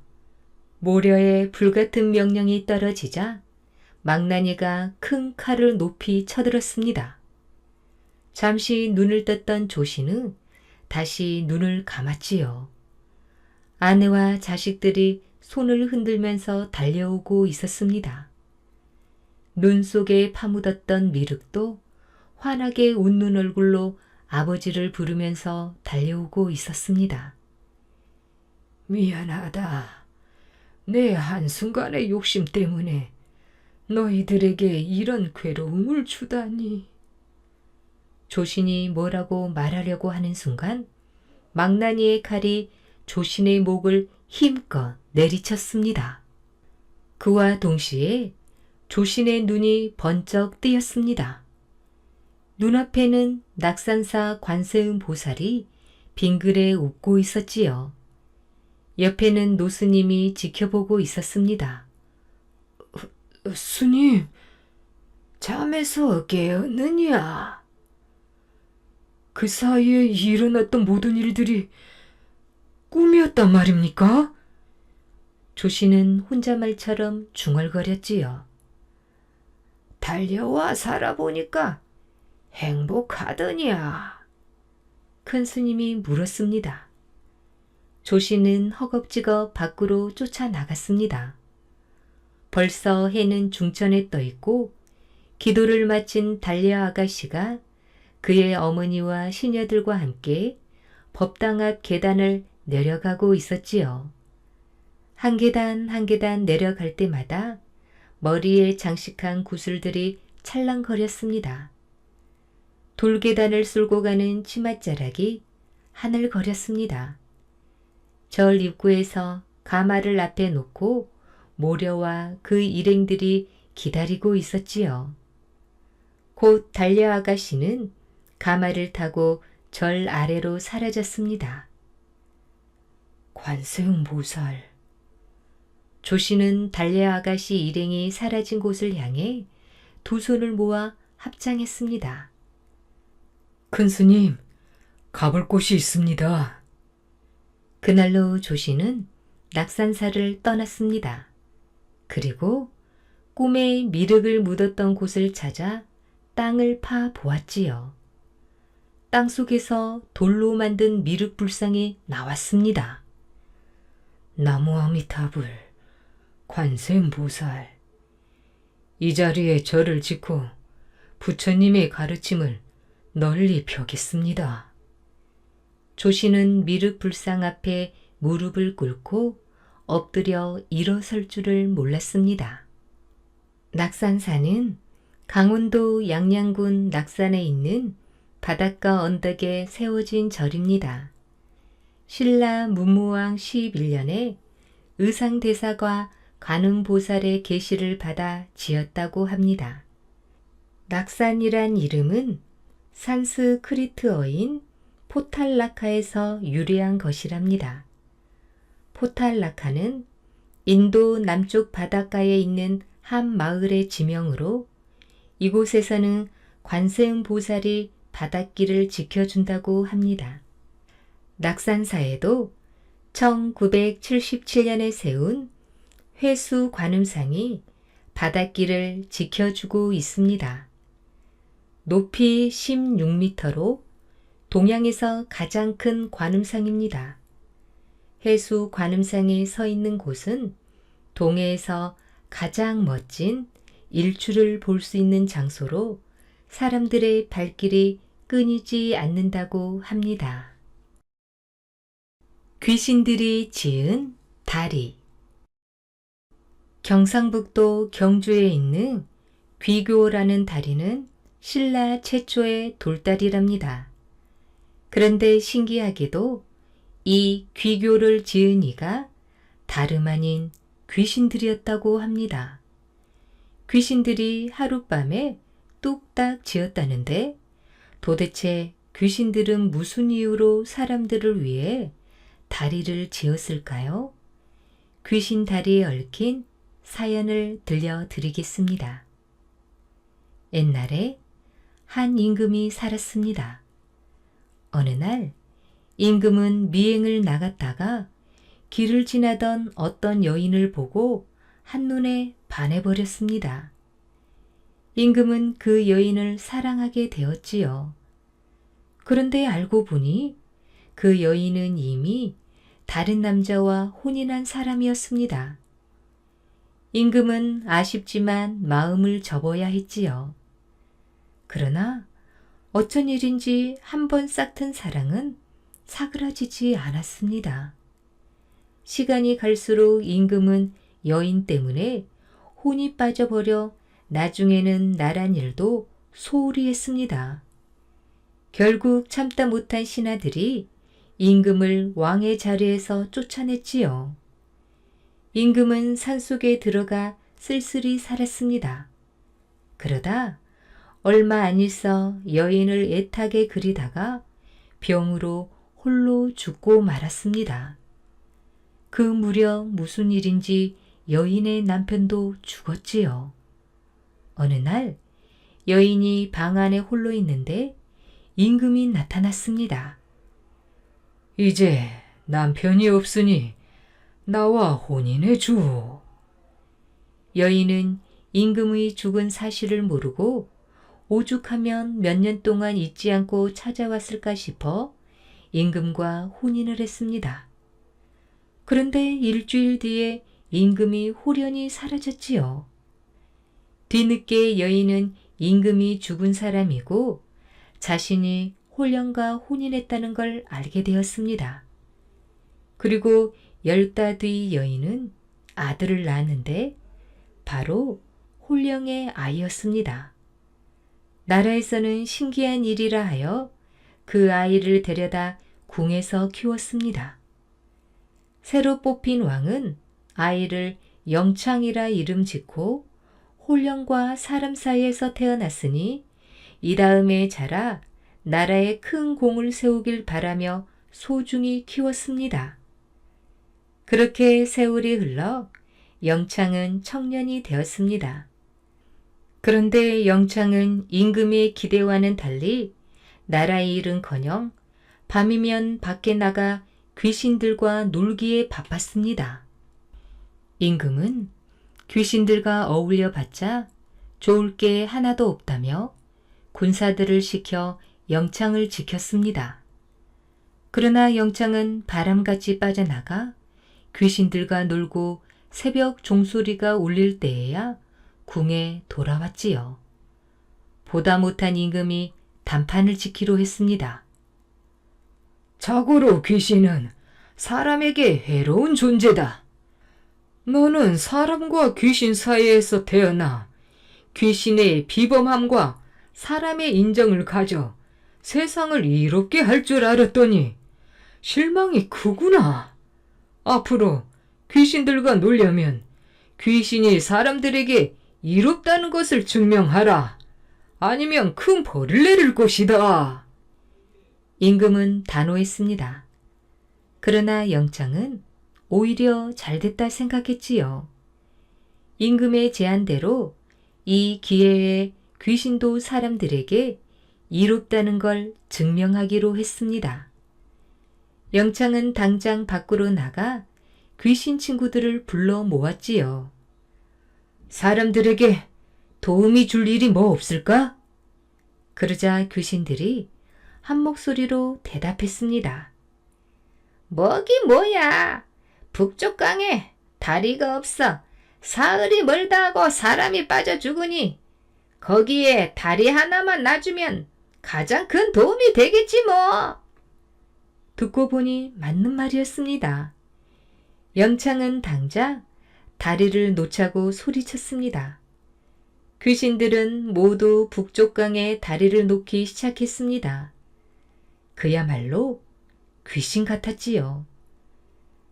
S1: 모려의 불같은 명령이 떨어지자 망나니가 큰 칼을 높이 쳐들었습니다. 잠시 눈을 떴던 조씨는 다시 눈을 감았지요. 아내와 자식들이 손을 흔들면서 달려오고 있었습니다. 눈 속에 파묻었던 미륵도 환하게 웃는 얼굴로 아버지를 부르면서 달려오고 있었습니다.
S2: 미안하다. 내 한순간의 욕심 때문에 너희들에게 이런 괴로움을 주다니.
S1: 조신이 뭐라고 말하려고 하는 순간 망나니의 칼이 조신의 목을 힘껏 내리쳤습니다. 그와 동시에 조신의 눈이 번쩍 뜨였습니다. 눈앞에는 낙산사 관세음 보살이 빙그레 웃고 있었지요. 옆에는 노스님이 지켜보고 있었습니다.
S2: 스님, 잠에서 깨었느냐? 그 사이에 일어났던 모든 일들이 꿈이었단 말입니까?
S1: 조씨는 혼잣말처럼 중얼거렸지요.
S3: 달려와 살아보니까 행복하더냐?
S1: 큰 스님이 물었습니다. 조씨는 허겁지겁 밖으로 쫓아나갔습니다. 벌써 해는 중천에 떠 있고 기도를 마친 달려 아가씨가 그의 어머니와 시녀들과 함께 법당 앞 계단을 내려가고 있었지요. 한 계단 한 계단 내려갈 때마다 머리에 장식한 구슬들이 찰랑거렸습니다. 돌계단을 쓸고 가는 치맛자락이 하늘거렸습니다. 절 입구에서 가마를 앞에 놓고 모려와 그 일행들이 기다리고 있었지요. 곧 달려 아가씨는 가마를 타고 절 아래로 사라졌습니다.
S2: 관세음 보살,
S1: 조씨는 달레아 아가씨 일행이 사라진 곳을 향해 두 손을 모아 합장했습니다.
S2: 큰 스님, 가볼 곳이 있습니다.
S1: 그날로 조씨는 낙산사를 떠났습니다. 그리고 꿈에 미륵을 묻었던 곳을 찾아 땅을 파 보았지요. 땅 속에서 돌로 만든 미륵 불상이 나왔습니다.
S2: 나무 아미타불, 관세음보살. 이 자리에 절을 짓고 부처님의 가르침을 널리 펴겠습니다.
S1: 조씨는 미륵 불상 앞에 무릎을 꿇고 엎드려 일어설 줄을 몰랐습니다. 낙산사는 강원도 양양군 낙산에 있는 바닷가 언덕에 세워진 절입니다. 신라 문무왕 11년에 의상대사가 관음보살의 계시를 받아 지었다고 합니다. 낙산이란 이름은 산스크리트어인 포탈라카에서 유래한 것이랍니다. 포탈라카는 인도 남쪽 바닷가에 있는 한 마을의 지명으로 이곳에서는 관세음 보살이 바닷길을 지켜준다고 합니다. 낙산사에도 1977년에 세운 회수 관음상이 바닷길을 지켜주고 있습니다. 높이 16m로 동양에서 가장 큰 관음상입니다. 회수 관음상에 서 있는 곳은 동해에서 가장 멋진 일출을 볼 수 있는 장소로 사람들의 발길이 끊이지 않는다고 합니다. 귀신들이 지은 다리. 경상북도 경주에 있는 귀교라는 다리는 신라 최초의 돌다리랍니다. 그런데 신기하게도 이 귀교를 지은 이가 다름 아닌 귀신들이었다고 합니다. 귀신들이 하룻밤에 뚝딱 지었다는데 도대체 귀신들은 무슨 이유로 사람들을 위해 다리를 지었을까요? 귀신 다리에 얽힌 사연을 들려드리겠습니다. 옛날에 한 임금이 살았습니다. 어느 날 임금은 미행을 나갔다가 길을 지나던 어떤 여인을 보고 한눈에 반해버렸습니다. 임금은 그 여인을 사랑하게 되었지요. 그런데 알고 보니 그 여인은 이미 다른 남자와 혼인한 사람이었습니다. 임금은 아쉽지만 마음을 접어야 했지요. 그러나 어쩐 일인지 한 번 싹튼 사랑은 사그라지지 않았습니다. 시간이 갈수록 임금은 여인 때문에 혼이 빠져버려 나중에는 나란 일도 소홀히 했습니다. 결국 참다 못한 신하들이 임금을 왕의 자리에서 쫓아냈지요. 임금은 산속에 들어가 쓸쓸히 살았습니다. 그러다 얼마 안 있어 여인을 애타게 그리다가 병으로 홀로 죽고 말았습니다. 그 무렵 무슨 일인지 여인의 남편도 죽었지요. 어느 날 여인이 방 안에 홀로 있는데 임금이 나타났습니다.
S2: 이제 남편이 없으니 나와 혼인해 주오.
S1: 여인은 임금의 죽은 사실을 모르고 오죽하면 몇 년 동안 잊지 않고 찾아왔을까 싶어 임금과 혼인을 했습니다. 그런데 일주일 뒤에 임금이 홀연히 사라졌지요. 뒤늦게 여인은 임금이 죽은 사람이고 자신이 홀연과 혼인했다는 걸 알게 되었습니다. 그리고 10달 뒤 여인은 아들을 낳았는데 바로 홀령의 아이였습니다. 나라에서는 신기한 일이라 하여 그 아이를 데려다 궁에서 키웠습니다. 새로 뽑힌 왕은 아이를 영창이라 이름 짓고 홀령과 사람 사이에서 태어났으니 이 다음에 자라 나라에 큰 공을 세우길 바라며 소중히 키웠습니다. 그렇게 세월이 흘러 영창은 청년이 되었습니다. 그런데 영창은 임금의 기대와는 달리 나라의 일은커녕 밤이면 밖에 나가 귀신들과 놀기에 바빴습니다. 임금은 귀신들과 어울려 봤자 좋을 게 하나도 없다며 군사들을 시켜 영창을 지켰습니다. 그러나 영창은 바람같이 빠져나가 귀신들과 놀고 새벽 종소리가 울릴 때에야 궁에 돌아왔지요. 보다 못한 임금이 단판을 지키려 했습니다.
S2: 자고로 귀신은 사람에게 해로운 존재다. 너는 사람과 귀신 사이에서 태어나 귀신의 비범함과 사람의 인정을 가져 세상을 이롭게 할 줄 알았더니 실망이 크구나. 앞으로 귀신들과 놀려면 귀신이 사람들에게 이롭다는 것을 증명하라. 아니면 큰 벌을 내릴 것이다.
S1: 임금은 단호했습니다. 그러나 영창은 오히려 잘됐다 생각했지요. 임금의 제안대로 이 기회에 귀신도 사람들에게 이롭다는 걸 증명하기로 했습니다. 영창은 당장 밖으로 나가 귀신 친구들을 불러 모았지요. 사람들에게 도움이 줄 일이 뭐 없을까? 그러자 귀신들이 한 목소리로 대답했습니다.
S3: 뭐긴 뭐야. 북쪽 강에 다리가 없어 사흘이 멀다 하고 사람이 빠져 죽으니 거기에 다리 하나만 놔주면 가장 큰 도움이 되겠지 뭐.
S1: 듣고 보니 맞는 말이었습니다. 영창은 당장 다리를 놓자고 소리쳤습니다. 귀신들은 모두 북쪽 강에 다리를 놓기 시작했습니다. 그야말로 귀신 같았지요.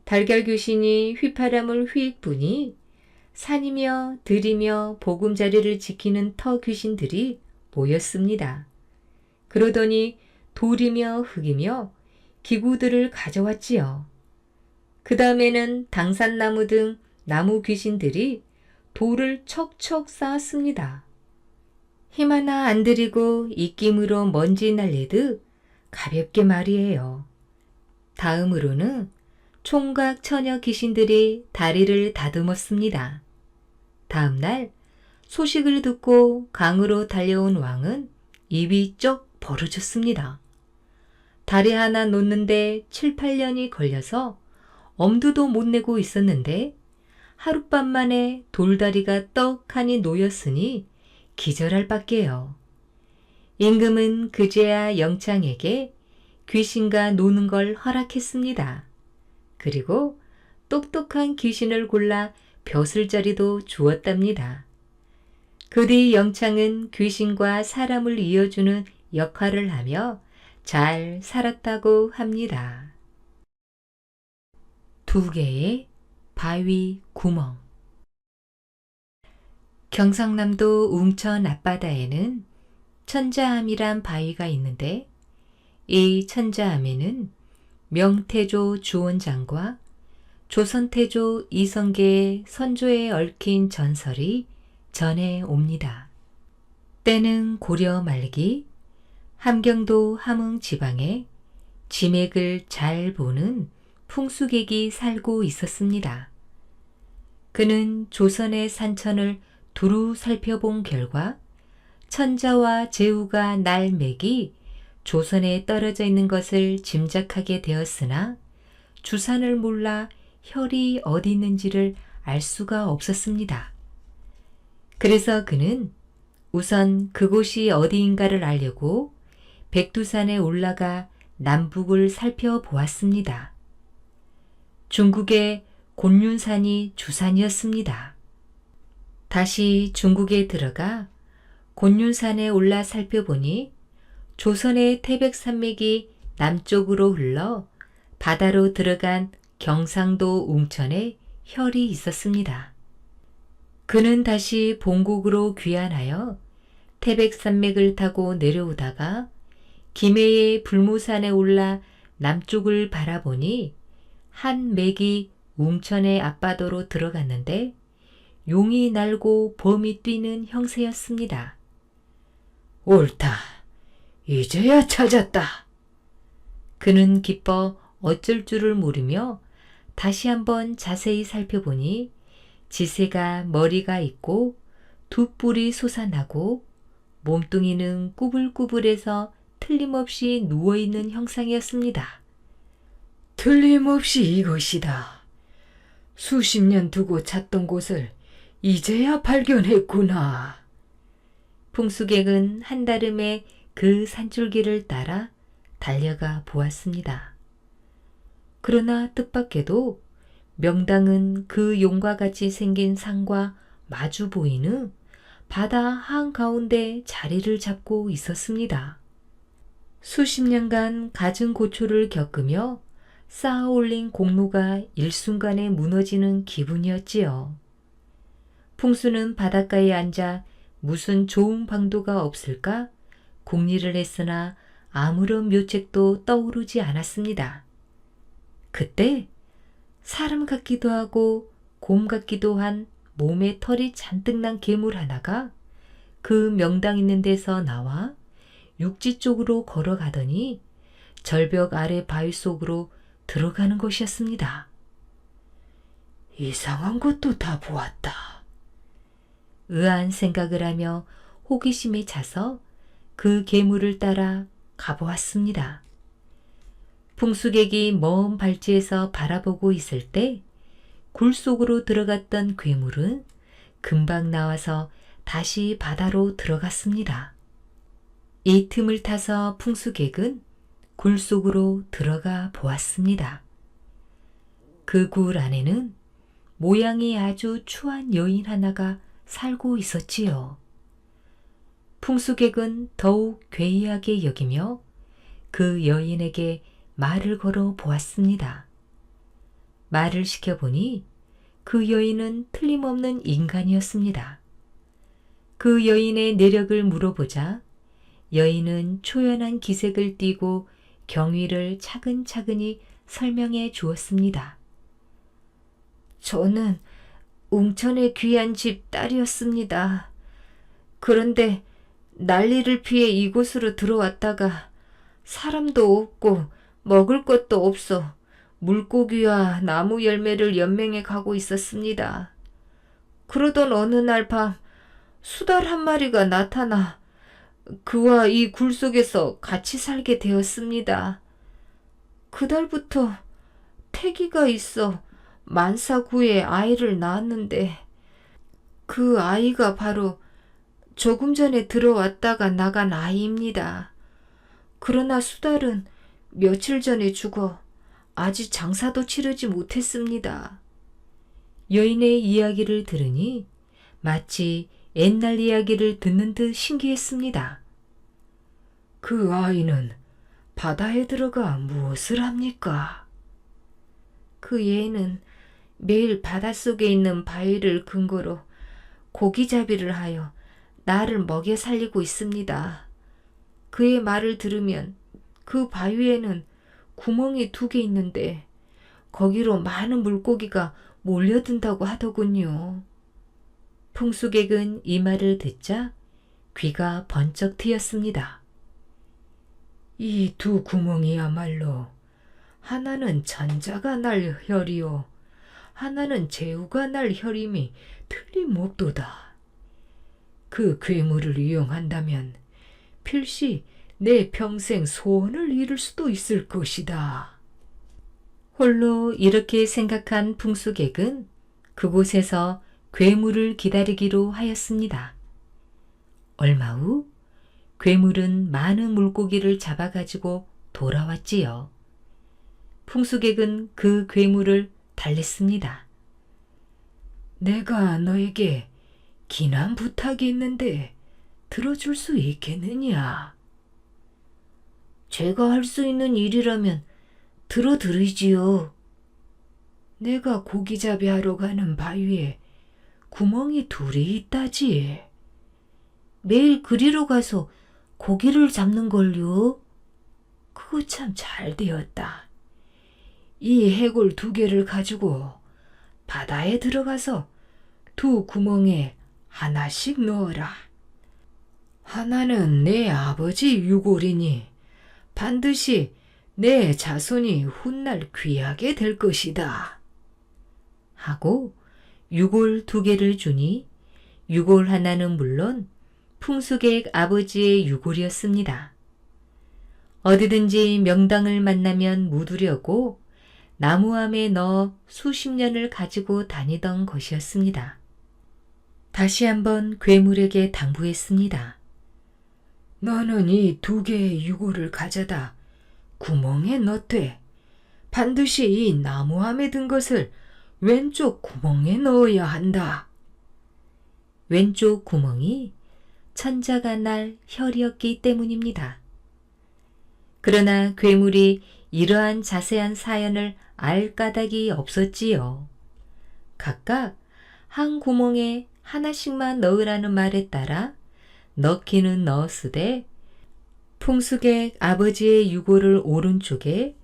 S1: 달걀 귀신이 휘파람을 휙 부니 산이며 들이며 보금자리를 지키는 터 귀신들이 모였습니다. 그러더니 돌이며 흙이며 기구들을 가져왔지요. 그 다음에는 당산나무 등 나무 귀신들이 돌을 척척 쌓았습니다. 힘 하나 안 들이고 입김으로 먼지 날리듯 가볍게 말이에요. 다음으로는 총각 처녀 귀신들이 다리를 다듬었습니다. 다음날 소식을 듣고 강으로 달려온 왕은 입이 쩍 벌어졌습니다. 다리 하나 놓는데 7, 8년이 걸려서 엄두도 못 내고 있었는데 하룻밤 만에 돌다리가 떡하니 놓였으니 기절할 밖에요. 임금은 그제야 영창에게 귀신과 노는 걸 허락했습니다. 그리고 똑똑한 귀신을 골라 벼슬자리도 주었답니다. 그 뒤 영창은 귀신과 사람을 이어주는 역할을 하며 잘 살았다고 합니다. 2개의 바위 구멍. 경상남도 웅천 앞바다에는 천자암이란 바위가 있는데 이 천자암에는 명태조 주원장과 조선태조 이성계의 선조에 얽힌 전설이 전해 옵니다. 때는 고려 말기 함경도 함흥 지방에 지맥을 잘 보는 풍수객이 살고 있었습니다. 그는 조선의 산천을 두루 살펴본 결과 천자와 제후가 날 맥이 조선에 떨어져 있는 것을 짐작하게 되었으나 주산을 몰라 혈이 어디 있는지를 알 수가 없었습니다. 그래서 그는 우선 그곳이 어디인가를 알려고 백두산에 올라가 남북을 살펴보았습니다. 중국의 곤륜산이 주산이었습니다. 다시 중국에 들어가 곤륜산에 올라 살펴보니 조선의 태백산맥이 남쪽으로 흘러 바다로 들어간 경상도 웅천에 혈이 있었습니다. 그는 다시 본국으로 귀환하여 태백산맥을 타고 내려오다가 김해의 불무산에 올라 남쪽을 바라보니 한 맥이 웅천의 앞바다로 들어갔는데 용이 날고 범이 뛰는 형세였습니다.
S2: 옳다. 이제야 찾았다.
S1: 그는 기뻐 어쩔 줄을 모르며 다시 한번 자세히 살펴보니 지새가 머리가 있고 두 뿔이 솟아나고 몸뚱이는 꾸불꾸불해서 틀림없이 누워있는 형상이었습니다.
S2: 틀림없이 이것이다. 수십 년 두고 찾던 곳을 이제야 발견했구나.
S1: 풍수객은 한달음에 그 산줄기를 따라 달려가 보았습니다. 그러나 뜻밖에도 명당은 그 용과 같이 생긴 산과 마주 보이는 바다 한가운데 자리를 잡고 있었습니다. 수십 년간 갖은 고초를 겪으며 쌓아 올린 공로가 일순간에 무너지는 기분이었지요. 풍수는 바닷가에 앉아 무슨 좋은 방도가 없을까 궁리를 했으나 아무런 묘책도 떠오르지 않았습니다. 그때 사람 같기도 하고 곰 같기도 한 몸에 털이 잔뜩 난 괴물 하나가 그 명당 있는 데서 나와 육지 쪽으로 걸어가더니 절벽 아래 바위 속으로 들어가는 것이었습니다.
S2: 이상한 것도 다 보았다.
S1: 의아한 생각을 하며 호기심에 차서 그 괴물을 따라 가보았습니다. 풍수객이 먼 발치에서 바라보고 있을 때 굴 속으로 들어갔던 괴물은 금방 나와서 다시 바다로 들어갔습니다. 이 틈을 타서 풍수객은 굴 속으로 들어가 보았습니다. 그 굴 안에는 모양이 아주 추한 여인 하나가 살고 있었지요. 풍수객은 더욱 괴이하게 여기며 그 여인에게 말을 걸어 보았습니다. 말을 시켜보니 그 여인은 틀림없는 인간이었습니다. 그 여인의 내력을 물어보자 여인은 초연한 기색을 띠고 경위를 차근차근히 설명해 주었습니다. 저는 웅천의 귀한 집 딸이었습니다. 그런데 난리를 피해 이곳으로 들어왔다가 사람도 없고 먹을 것도 없어 물고기와 나무 열매를 연맹해 가고 있었습니다. 그러던 어느 날 밤 수달 한 마리가 나타나 그와 이 굴 속에서 같이 살게 되었습니다. 그달부터 태기가 있어 만사구에 아이를 낳았는데 그 아이가 바로 조금 전에 들어왔다가 나간 아이입니다. 그러나 수달은 며칠 전에 죽어 아직 장사도 치르지 못했습니다. 여인의 이야기를 들으니 마치 옛날 이야기를 듣는 듯 신기했습니다.
S2: 그 아이는 바다에 들어가 무엇을 합니까?
S3: 그 애는 매일 바닷속에 있는 바위를 근거로 고기잡이를 하여 나를 먹여 살리고 있습니다. 그의 말을 들으면 그 바위에는 구멍이 2개 있는데 거기로 많은 물고기가 몰려든다고 하더군요. 풍수객은 이 말을 듣자 귀가 번쩍 트였습니다.
S2: 이 두 구멍이야말로 하나는 천자가 날 혈이요 하나는 제후가 날 혈임이 틀림없도다. 그 괴물을 이용한다면 필시 내 평생 소원을 이룰 수도 있을 것이다.
S1: 홀로 이렇게 생각한 풍수객은 그곳에서 괴물을 기다리기로 하였습니다. 얼마 후 괴물은 많은 물고기를 잡아가지고 돌아왔지요. 풍수객은 그 괴물을 달랬습니다.
S2: 내가 너에게 긴한 부탁이 있는데 들어줄 수 있겠느냐?
S3: 제가 할 수 있는 일이라면 들어드리지요.
S2: 내가 고기잡이 하러 가는 바위에 구멍이 2이 있다지.
S3: 매일 그리로 가서 고기를 잡는걸요.
S2: 그거 참 잘 되었다. 이 해골 2개를 가지고 바다에 들어가서 두 구멍에 하나씩 넣어라. 하나는 내 아버지 유골이니 반드시 내 자손이 훗날 귀하게 될 것이다.
S1: 하고 유골 2개를 주니 유골 하나는 물론 풍수객 아버지의 유골이었습니다. 어디든지 명당을 만나면 묻으려고 나무함에 넣어 수십 년을 가지고 다니던 것이었습니다. 다시 한번 괴물에게 당부했습니다.
S2: 너는 이 2개의 유골을 가져다 구멍에 넣되 반드시 이 나무함에 든 것을 왼쪽 구멍에 넣어야 한다.
S1: 왼쪽 구멍이 천자가 날 혈이었기 때문입니다. 그러나 괴물이 이러한 자세한 사연을 알 까닭이 없었지요. 각각 한 구멍에 하나씩만 넣으라는 말에 따라 넣기는 넣었으되 풍수객 아버지의 유골을 오른쪽에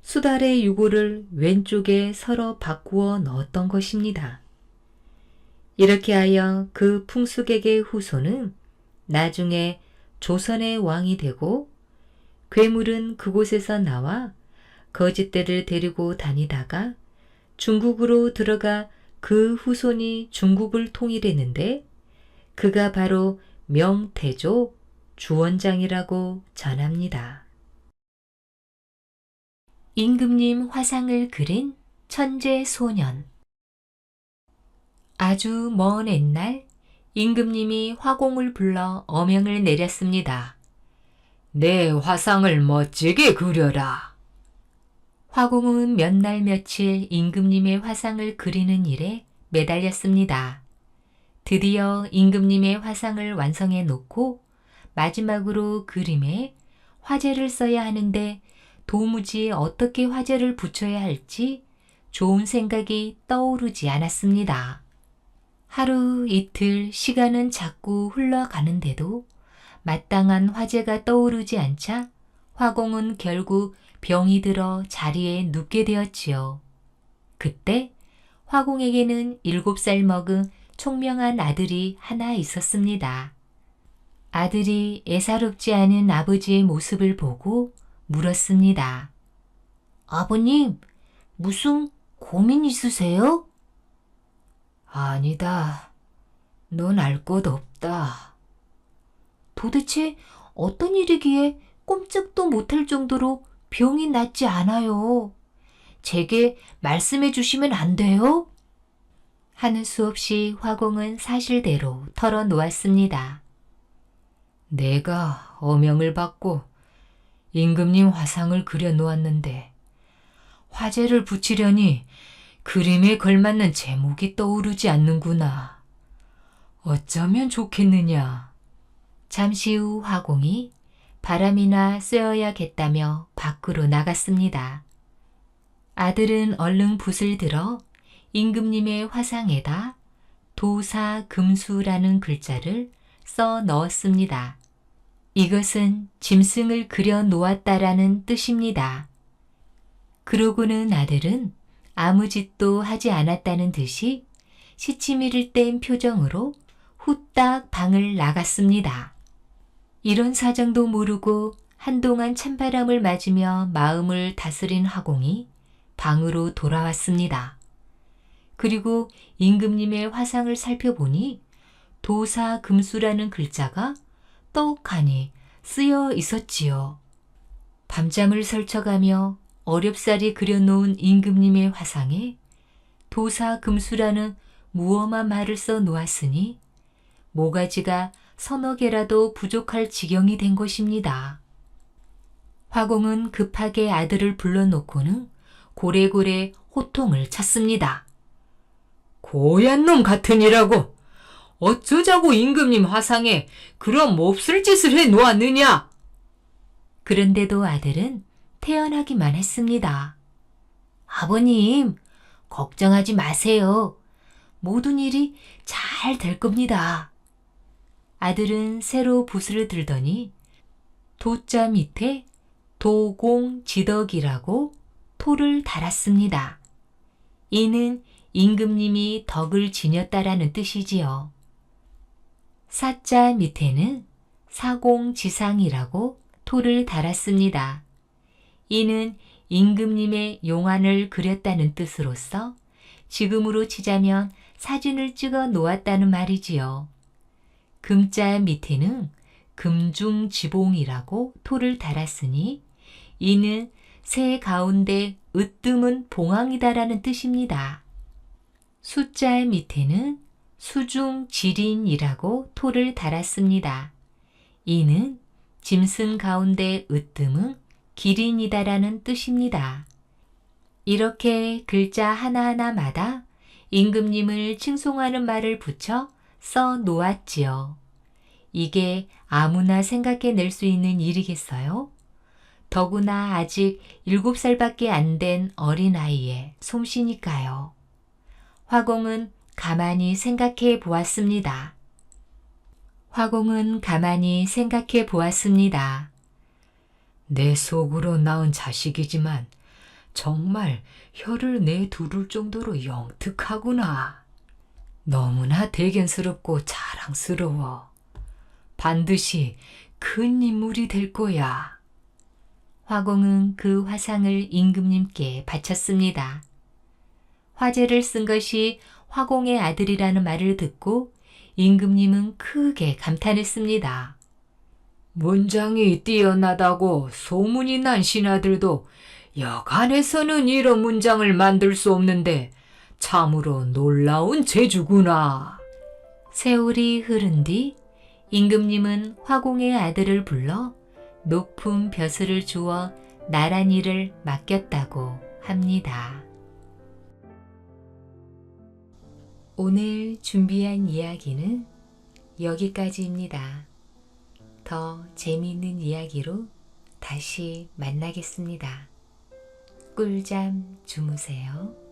S1: 수달의 유골을 왼쪽에 서로 바꾸어 넣었던 것입니다. 이렇게 하여 그 풍수객의 후손은 나중에 조선의 왕이 되고 괴물은 그곳에서 나와 거짓대를 데리고 다니다가 중국으로 들어가 그 후손이 중국을 통일했는데 그가 바로 명태조 주원장이라고 전합니다. 임금님 화상을 그린 천재 소년. 아주 먼 옛날 임금님이 화공을 불러 어명을 내렸습니다.
S2: 내 화상을 멋지게 그려라.
S1: 화공은 몇 날 며칠 임금님의 화상을 그리는 일에 매달렸습니다. 드디어 임금님의 화상을 완성해 놓고 마지막으로 그림에 화재를 써야 하는데 도무지 어떻게 화재를 붙여야 할지 좋은 생각이 떠오르지 않았습니다. 하루 이틀 시간은 자꾸 흘러가는데도 마땅한 화제가 떠오르지 않자 화공은 결국 병이 들어 자리에 눕게 되었지요. 그때 화공에게는 7살 먹은 총명한 아들이 하나 있었습니다. 아들이 애사롭지 않은 아버지의 모습을 보고 물었습니다. 아버님, 무슨 고민 있으세요?
S2: 아니다. 넌 알 것 없다.
S1: 도대체 어떤 일이기에 꼼짝도 못할 정도로 병이 낫지 않아요. 제게 말씀해 주시면 안 돼요? 하는 수 없이 화공은 사실대로 털어놓았습니다.
S2: 내가 어명을 받고 임금님 화상을 그려놓았는데 화재를 붙이려니 그림에 걸맞는 제목이 떠오르지 않는구나. 어쩌면 좋겠느냐.
S1: 잠시 후 화공이 바람이나 쐬어야겠다며 밖으로 나갔습니다. 아들은 얼른 붓을 들어 임금님의 화상에다 도사금수라는 글자를 써 넣었습니다. 이것은 짐승을 그려 놓았다라는 뜻입니다. 그러고는 아들은 아무 짓도 하지 않았다는 듯이 시치미를 뗀 표정으로 후딱 방을 나갔습니다. 이런 사정도 모르고 한동안 찬바람을 맞으며 마음을 다스린 화공이 방으로 돌아왔습니다. 그리고 임금님의 화상을 살펴보니 도사금수라는 글자가 떡하니 쓰여 있었지요. 밤잠을 설쳐가며 어렵사리 그려놓은 임금님의 화상에 도사금수라는 무엄한 말을 써 놓았으니 모가지가 서너 개라도 부족할 지경이 된 것입니다. 화공은 급하게 아들을 불러놓고는 고래고래 호통을 쳤습니다.
S2: 고얀 놈 같으니라고! 어쩌자고 임금님 화상에 그런 몹쓸 짓을 해 놓았느냐?
S1: 그런데도 아들은 태연하기만 했습니다. 아버님, 걱정하지 마세요. 모든 일이 잘 될 겁니다. 아들은 새로 붓을 들더니 도자 밑에 도공지덕이라고 토를 달았습니다. 이는 임금님이 덕을 지녔다라는 뜻이지요. 사자 밑에는 사공지상이라고 토를 달았습니다. 이는 임금님의 용안을 그렸다는 뜻으로서 지금으로 치자면 사진을 찍어 놓았다는 말이지요. 금자 밑에는 금중지봉이라고 토를 달았으니 이는 새 가운데 으뜸은 봉황이다라는 뜻입니다. 숫자 밑에는 수중지린이라고 토를 달았습니다. 이는 짐승 가운데 으뜸은 기린이다라는 뜻입니다. 이렇게 글자 하나하나마다 임금님을 칭송하는 말을 붙여 써 놓았지요. 이게 아무나 생각해낼 수 있는 일이겠어요? 더구나 아직 7살밖에 안 된 어린아이의 솜씨니까요. 화공은 가만히 생각해 보았습니다. 화공은 가만히 생각해 보았습니다.
S2: 내 속으로 낳은 자식이지만 정말 혀를 내두를 정도로 영특하구나. 너무나 대견스럽고 자랑스러워. 반드시 큰 인물이 될 거야.
S1: 화공은 그 화상을 임금님께 바쳤습니다. 화제를 쓴 것이 화공의 아들이라는 말을 듣고 임금님은 크게 감탄했습니다.
S2: 문장이 뛰어나다고 소문이 난 신하들도 여간해서는 이런 문장을 만들 수 없는데 참으로 놀라운 재주구나.
S1: 세월이 흐른 뒤 임금님은 화공의 아들을 불러 높은 벼슬을 주어 나란 일을 맡겼다고 합니다. 오늘 준비한 이야기는 여기까지입니다. 더 재미있는 이야기로 다시 만나겠습니다. 꿀잠 주무세요.